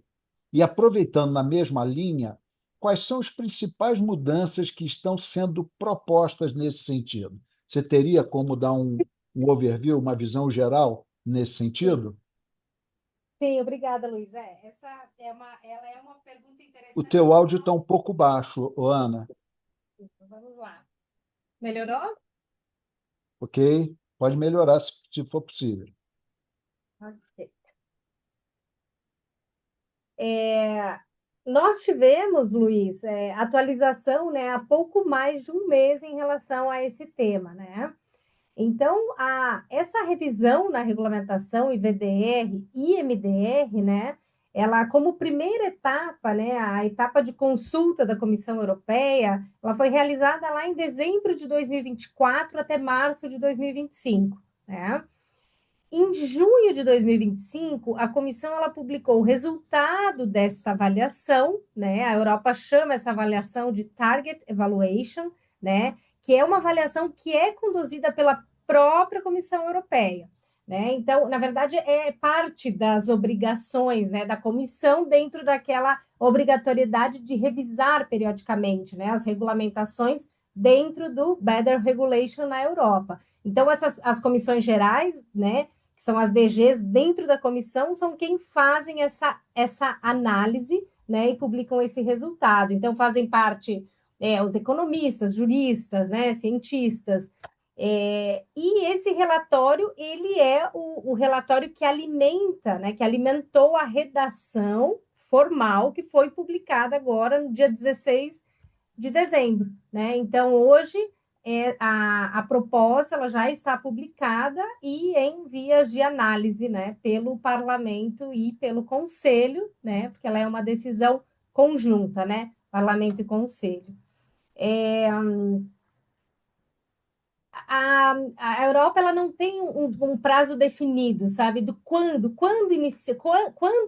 B: E aproveitando na mesma linha, quais são as principais mudanças que estão sendo propostas nesse sentido? Você teria como dar um overview, uma visão geral nesse
D: Sim,
B: sentido?
D: sim, obrigada, Luiz. Ela é uma pergunta
B: O
D: interessante
B: teu
D: porque
B: áudio está um pouco baixo, ô Ana,
D: vamos lá. Melhorou?
B: ok? Pode melhorar se for possível.
D: Ok. É, nós tivemos, Luiz, atualização, né, há pouco mais de um mês em relação a esse tema, né? Então, essa revisão na regulamentação IVDR e MDR, né, ela, como primeira etapa, né, a etapa de consulta da Comissão Europeia, ela foi realizada lá em dezembro de 2024 até março de 2025, né? Em junho de 2025, a comissão ela publicou o resultado desta avaliação, né? A Europa chama essa avaliação de Target Evaluation, né? Que é uma avaliação que é conduzida pela própria Comissão Europeia, né? Então, na verdade, é parte das obrigações, né, da comissão dentro daquela obrigatoriedade de revisar periodicamente, né, as regulamentações dentro do Better Regulation na Europa. Então, as comissões gerais, né, que são as DGs dentro da comissão, são quem fazem essa análise, né, e publicam esse resultado. Então, fazem parte os economistas, juristas, né, cientistas. E esse relatório, ele é o relatório que alimenta, né, que alimentou a redação formal que foi publicada agora no dia 16 de dezembro, né? Então, hoje, a proposta ela já está publicada e em vias de análise, né, pelo Parlamento e pelo Conselho, né, porque ela é uma decisão conjunta, né, Parlamento e Conselho. A Europa ela não tem um prazo definido, sabe, do quando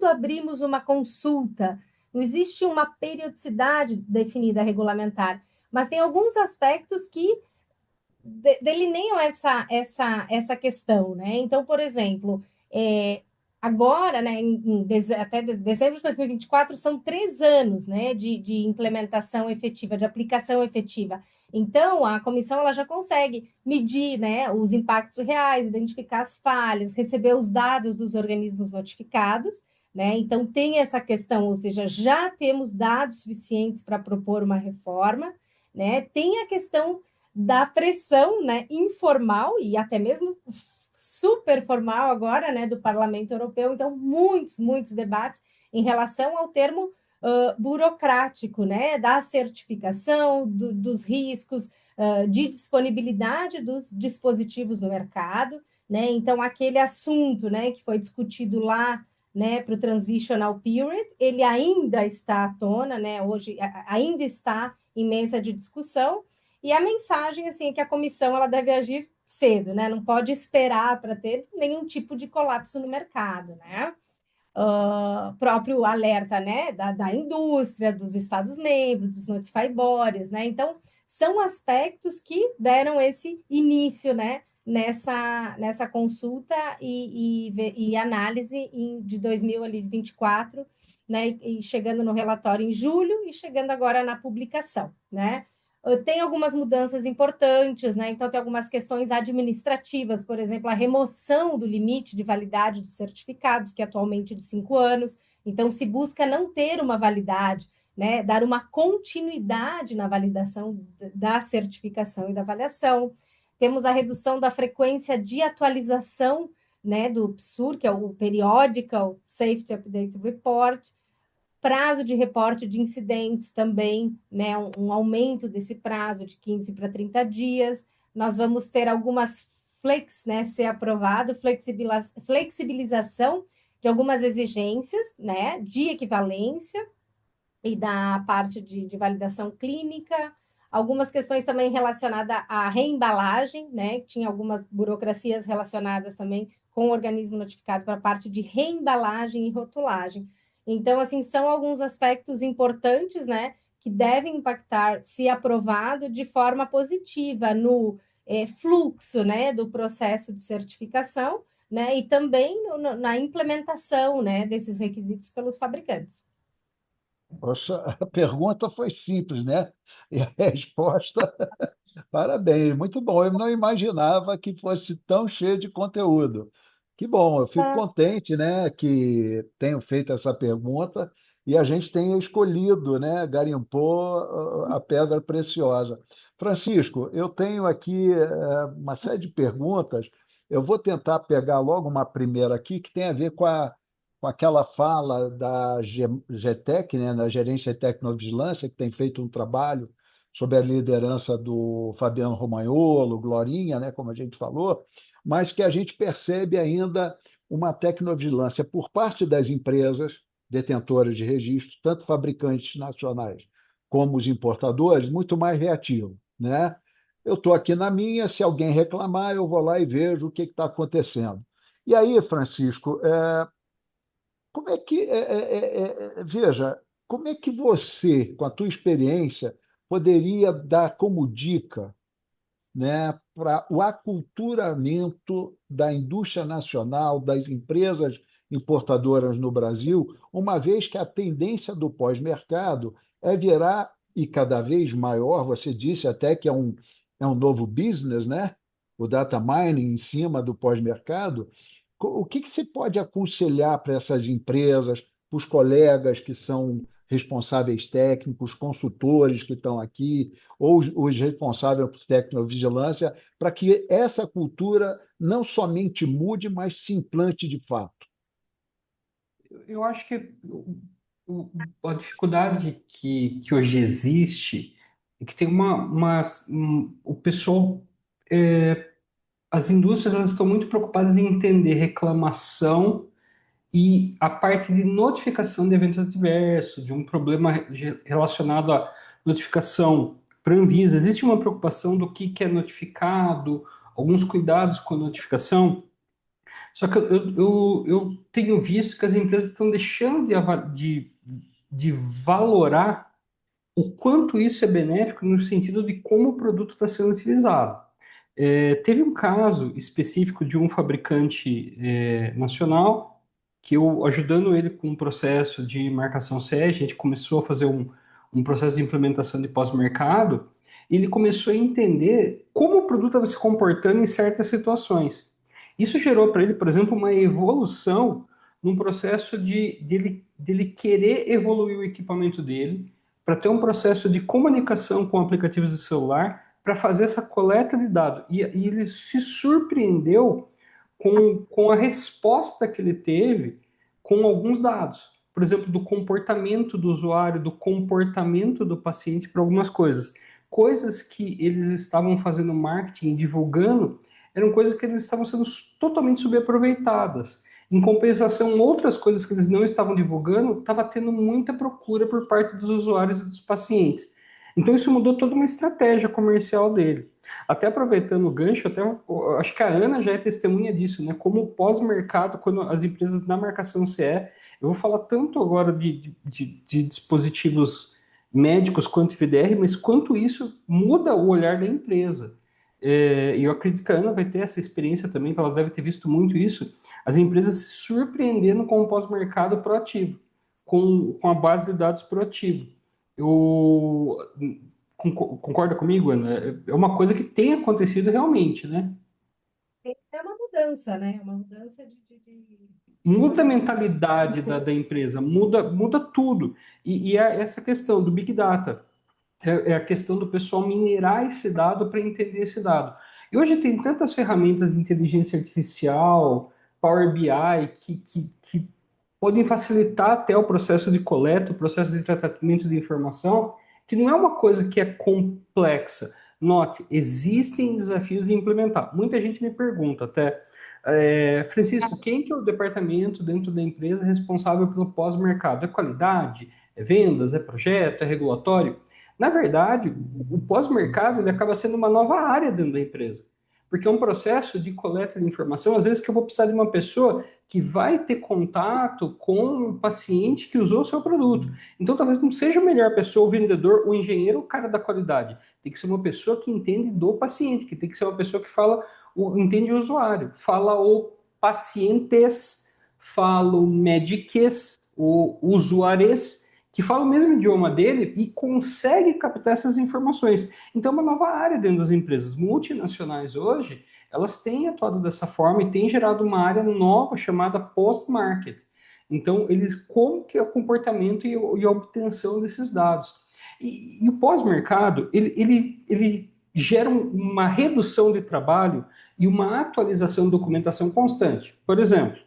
D: abrimos uma consulta. Não existe uma periodicidade definida regulamentar, mas tem alguns aspectos que delineiam essa questão, né? Então, por exemplo, agora, né, até dezembro de 2024, são 3 anos, né, de implementação efetiva, de aplicação efetiva. Então, a comissão ela já consegue medir, né, os impactos reais, identificar as falhas, receber os dados dos organismos notificados, né? Então, tem essa questão, ou seja, já temos dados suficientes para propor uma reforma, né? Tem a questão da pressão, né, informal e até mesmo super formal agora, né, do Parlamento Europeu. Então, muitos debates em relação ao termo burocrático, né, da certificação, dos riscos, de disponibilidade dos dispositivos no mercado, né? Então, aquele assunto, né, que foi discutido lá, né, para o transitional period, ele ainda está à tona, né? Hoje ainda está em mesa de discussão. E a mensagem assim é que a comissão ela deve agir cedo, né? Não pode esperar para ter nenhum tipo de colapso no mercado, né? Próprio alerta, né, da indústria, dos Estados-membros, dos notify bodies, né? Então, são aspectos que deram esse início, né, nessa consulta e análise de 2024, né, e chegando no relatório em julho e chegando agora na publicação, né? Tem algumas mudanças importantes, né? Então, tem algumas questões administrativas, por exemplo, a remoção do limite de validade dos certificados, que é atualmente de 5 anos. Então, se busca não ter uma validade, né? Dar uma continuidade na validação da certificação e da avaliação. Temos a redução da frequência de atualização, né, do PSUR, que é o Periodical Safety Update Report, prazo de reporte de incidentes também, né, um aumento desse prazo de 15 para 30 dias. Nós vamos ter algumas né, ser aprovado, flexibilização de algumas exigências, né, de equivalência e da parte de validação clínica, algumas questões também relacionadas à reembalagem, né, que tinha algumas burocracias relacionadas também com o organismo notificado para a parte de reembalagem e rotulagem. Então, assim, são alguns aspectos importantes, né, que devem impactar, se aprovado, de forma positiva no fluxo, né, do processo de certificação, né, e também na implementação, né, desses requisitos pelos fabricantes.
B: Poxa, a pergunta foi simples, né? E a resposta, parabéns, muito bom. Eu não imaginava que fosse tão cheio de conteúdo. Que bom, eu fico contente, né, que tenham feito essa pergunta e a gente tenha escolhido, né, garimpou a pedra preciosa. Francisco, eu tenho aqui uma série de perguntas. Eu vou tentar pegar logo uma primeira aqui que tem a ver com aquela fala da GTEC, né, da Gerência de Tecnovigilância, que tem feito um trabalho sob a liderança do Fabiano Romagnolo, Glorinha, né, como a gente falou, mas que a gente percebe ainda uma tecnovigilância por parte das empresas detentoras de registro, tanto fabricantes nacionais como os importadores, muito mais reativo, né? Eu estou aqui na minha, se alguém reclamar, eu vou lá e vejo o que está acontecendo. E aí, Francisco, como é que, veja, como é que você, com a tua experiência, poderia dar como dica, né, para o aculturamento da indústria nacional, das empresas importadoras no Brasil, uma vez que a tendência do pós-mercado é virar, e cada vez maior, você disse até que é um novo business, né? O data mining em cima do pós-mercado. O que você pode aconselhar para essas empresas, para os colegas que são responsáveis técnicos, consultores que estão aqui, ou os responsáveis por tecnovigilância, para que essa cultura não somente mude, mas se implante de fato?
C: Eu acho que a dificuldade que hoje existe é que tem o pessoal, as indústrias elas estão muito preocupadas em entender reclamação e a parte de notificação de eventos adversos, de um problema relacionado à notificação para a Anvisa. Existe uma preocupação do que é notificado, alguns cuidados com a notificação. Só que eu tenho visto que as empresas estão deixando de valorar o quanto isso é benéfico no sentido de como o produto está sendo utilizado. Teve um caso específico de um fabricante nacional que eu, ajudando ele com um processo de marcação CE, a gente começou a fazer um processo de implementação de pós-mercado, e ele começou a entender como o produto estava se comportando em certas situações. Isso gerou para ele, por exemplo, uma evolução num processo de ele querer evoluir o equipamento dele, para ter um processo de comunicação com aplicativos de celular, para fazer essa coleta de dados. E ele se surpreendeu com a resposta que ele teve com alguns dados. Por exemplo, do comportamento do usuário, do comportamento do paciente para algumas coisas. Coisas que eles estavam fazendo marketing, divulgando, eram coisas que eles estavam sendo totalmente subaproveitadas. Em compensação, outras coisas que eles não estavam divulgando, estava tendo muita procura por parte dos usuários e dos pacientes. Então isso mudou toda uma estratégia comercial dele. Até aproveitando o gancho, até acho que a Ana já é testemunha disso, né? Como o pós-mercado, quando as empresas na marcação CE, eu vou falar tanto agora de dispositivos médicos quanto VDR, mas quanto isso muda o olhar da empresa. E eu acredito que a Ana vai ter essa experiência também, que ela deve ter visto muito isso, as empresas se surpreendendo com o pós-mercado proativo, com a base de dados proativo. Eu concorda comigo, Ana? É uma coisa que tem acontecido realmente, né?
D: É uma mudança, né? Uma mudança
C: Muda a mentalidade da empresa, muda tudo. E é essa questão do Big Data, é a questão do pessoal minerar esse dado para entender esse dado. E hoje tem tantas ferramentas de inteligência artificial, Power BI, que podem facilitar até o processo de coleta, o processo de tratamento de informação, que não é uma coisa que é complexa. Note, existem desafios de implementar. Muita gente me pergunta até, Francisco, quem que é o departamento dentro da empresa responsável pelo pós-mercado? É qualidade? É vendas? É projeto? É regulatório? Na verdade, o pós-mercado ele acaba sendo uma nova área dentro da empresa, porque é um processo de coleta de informação, às vezes que eu vou precisar de uma pessoa que vai ter contato com um paciente que usou o seu produto. Então, talvez não seja a melhor pessoa, o vendedor, o engenheiro, o cara da qualidade. Tem que ser uma pessoa que entende do paciente, que tem que ser uma pessoa que fala, entende o usuário, fala o pacientes, fala o médicos, o usuários, que fala o mesmo idioma dele e consegue captar essas informações. Então, é uma nova área dentro das empresas multinacionais hoje, elas têm atuado dessa forma e têm gerado uma área nova chamada post-market. Então, eles como que é o comportamento e a obtenção desses dados. E o pós-mercado, ele gera uma redução de trabalho e uma atualização de documentação constante. Por exemplo,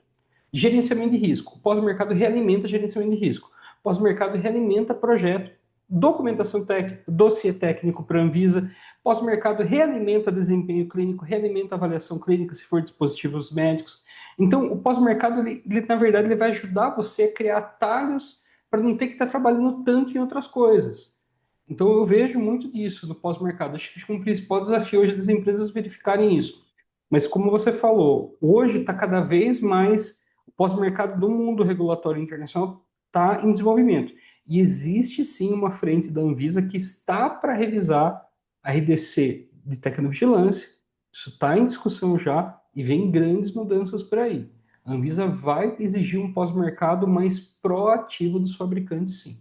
C: gerenciamento de risco. O pós-mercado realimenta gerenciamento de risco. O pós-mercado realimenta projeto, documentação técnica, dossiê técnico para a Anvisa. Pós-mercado realimenta desempenho clínico, realimenta avaliação clínica se for dispositivos médicos. Então, o pós-mercado, na verdade, ele vai ajudar você a criar atalhos para não ter que estar trabalhando tanto em outras coisas. Então, eu vejo muito disso no pós-mercado. Acho que o principal desafio hoje é das empresas verificarem isso. Mas, como você falou, hoje está cada vez mais o pós-mercado do mundo regulatório internacional está em desenvolvimento. E existe sim uma frente da Anvisa que está para revisar a RDC de tecnovigilância. Isso está em discussão já e vem grandes mudanças por aí. A Anvisa vai exigir um pós-mercado mais proativo dos fabricantes, sim.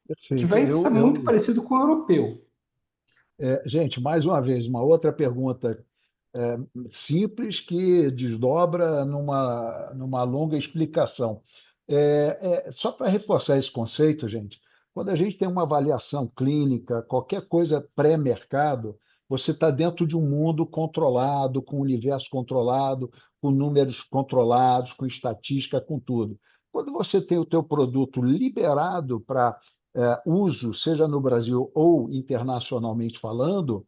C: Que
B: Perfeito.
C: vai ser muito parecido com o europeu.
B: Gente, mais uma vez, uma outra pergunta é, simples que desdobra numa longa explicação. Só para reforçar esse conceito, gente, quando a gente tem uma avaliação clínica, qualquer coisa pré-mercado, você está dentro de um mundo controlado, com um universo controlado, com números controlados, com estatística, com tudo. Quando você tem o teu produto liberado para uso, seja no Brasil ou internacionalmente falando,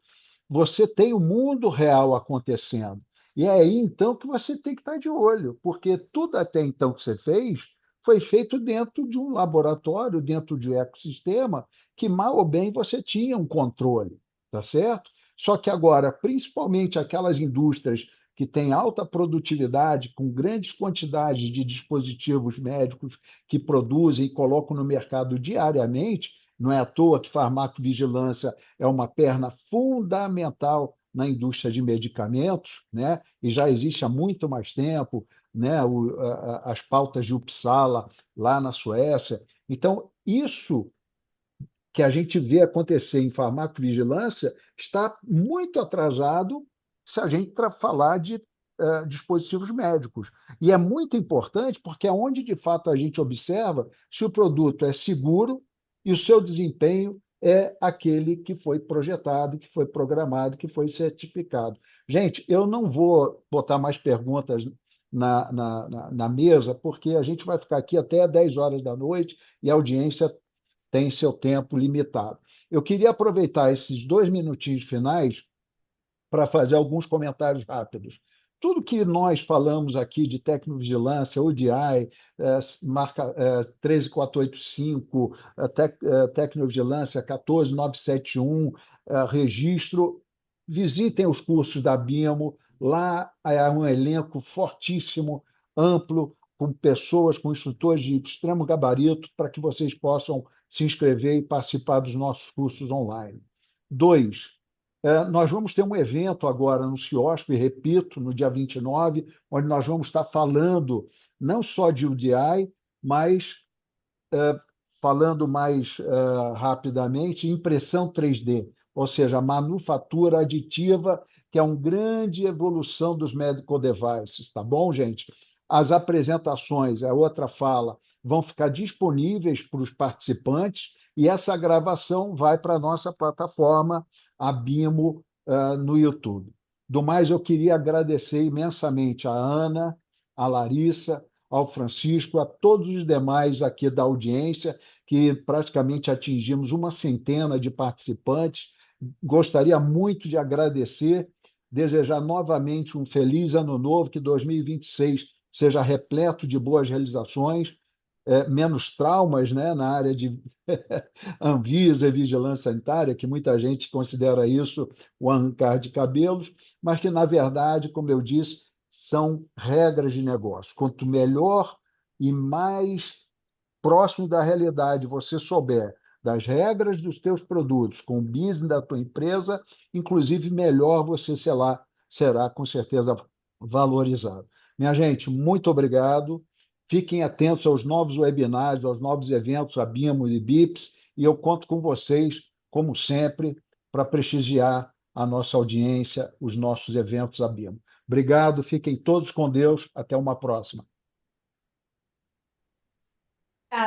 B: você tem o mundo real acontecendo. E é aí então que você tem que estar de olho, porque tudo até então que você fez foi feito dentro de um laboratório, dentro de um ecossistema, que mal ou bem você tinha um controle, tá certo? Só que agora, principalmente aquelas indústrias que têm alta produtividade, com grandes quantidades de dispositivos médicos que produzem e colocam no mercado diariamente, não é à toa que farmacovigilância é uma perna fundamental na indústria de medicamentos, né? E já existe há muito mais tempo, né? As pautas de Uppsala, lá na Suécia. Então, isso que a gente vê acontecer em farmacovigilância está muito atrasado se a gente falar de dispositivos médicos. E é muito importante porque é onde, de fato, a gente observa se o produto é seguro e o seu desempenho é aquele que foi projetado, que foi programado, que foi certificado. Gente, eu não vou botar mais perguntas na mesa, porque a gente vai ficar aqui até 10 horas da noite e a audiência tem seu tempo limitado. Eu queria aproveitar esses 2 minutinhos finais para fazer alguns comentários rápidos. Tudo que nós falamos aqui de tecnovigilância, ODI, marca 13485, tecnovigilância 14971, registro, visitem os cursos da BIMO, lá é um elenco fortíssimo, amplo, com pessoas, com instrutores de extremo gabarito, para que vocês possam se inscrever e participar dos nossos cursos online. Dois, nós vamos ter um evento agora no CIOSP, repito, no dia 29, onde nós vamos estar falando não só de UDI, mas falando mais rapidamente, impressão 3D, ou seja, a manufatura aditiva, que é uma grande evolução dos medical devices, tá bom, gente? As apresentações, a outra fala, vão ficar disponíveis para os participantes e essa gravação vai para a nossa plataforma, a BIMO, no YouTube. Do mais, eu queria agradecer imensamente a Ana, a Larissa, ao Francisco, a todos os demais aqui da audiência, que praticamente atingimos uma centena de participantes. Gostaria muito de agradecer, desejar novamente um feliz ano novo, que 2026 seja repleto de boas realizações, menos traumas, né, na área de Anvisa e vigilância sanitária, que muita gente considera isso o arrancar de cabelos, mas que, na verdade, como eu disse, são regras de negócio. Quanto melhor e mais próximo da realidade você souber das regras dos teus produtos, com o business da tua empresa, inclusive melhor você será com certeza valorizado. Minha gente, muito obrigado. Fiquem atentos aos novos webinários, aos novos eventos, a BIMO e BIPS, e eu conto com vocês, como sempre, para prestigiar a nossa audiência, os nossos eventos a BIMO. Obrigado, fiquem todos com Deus, até uma próxima.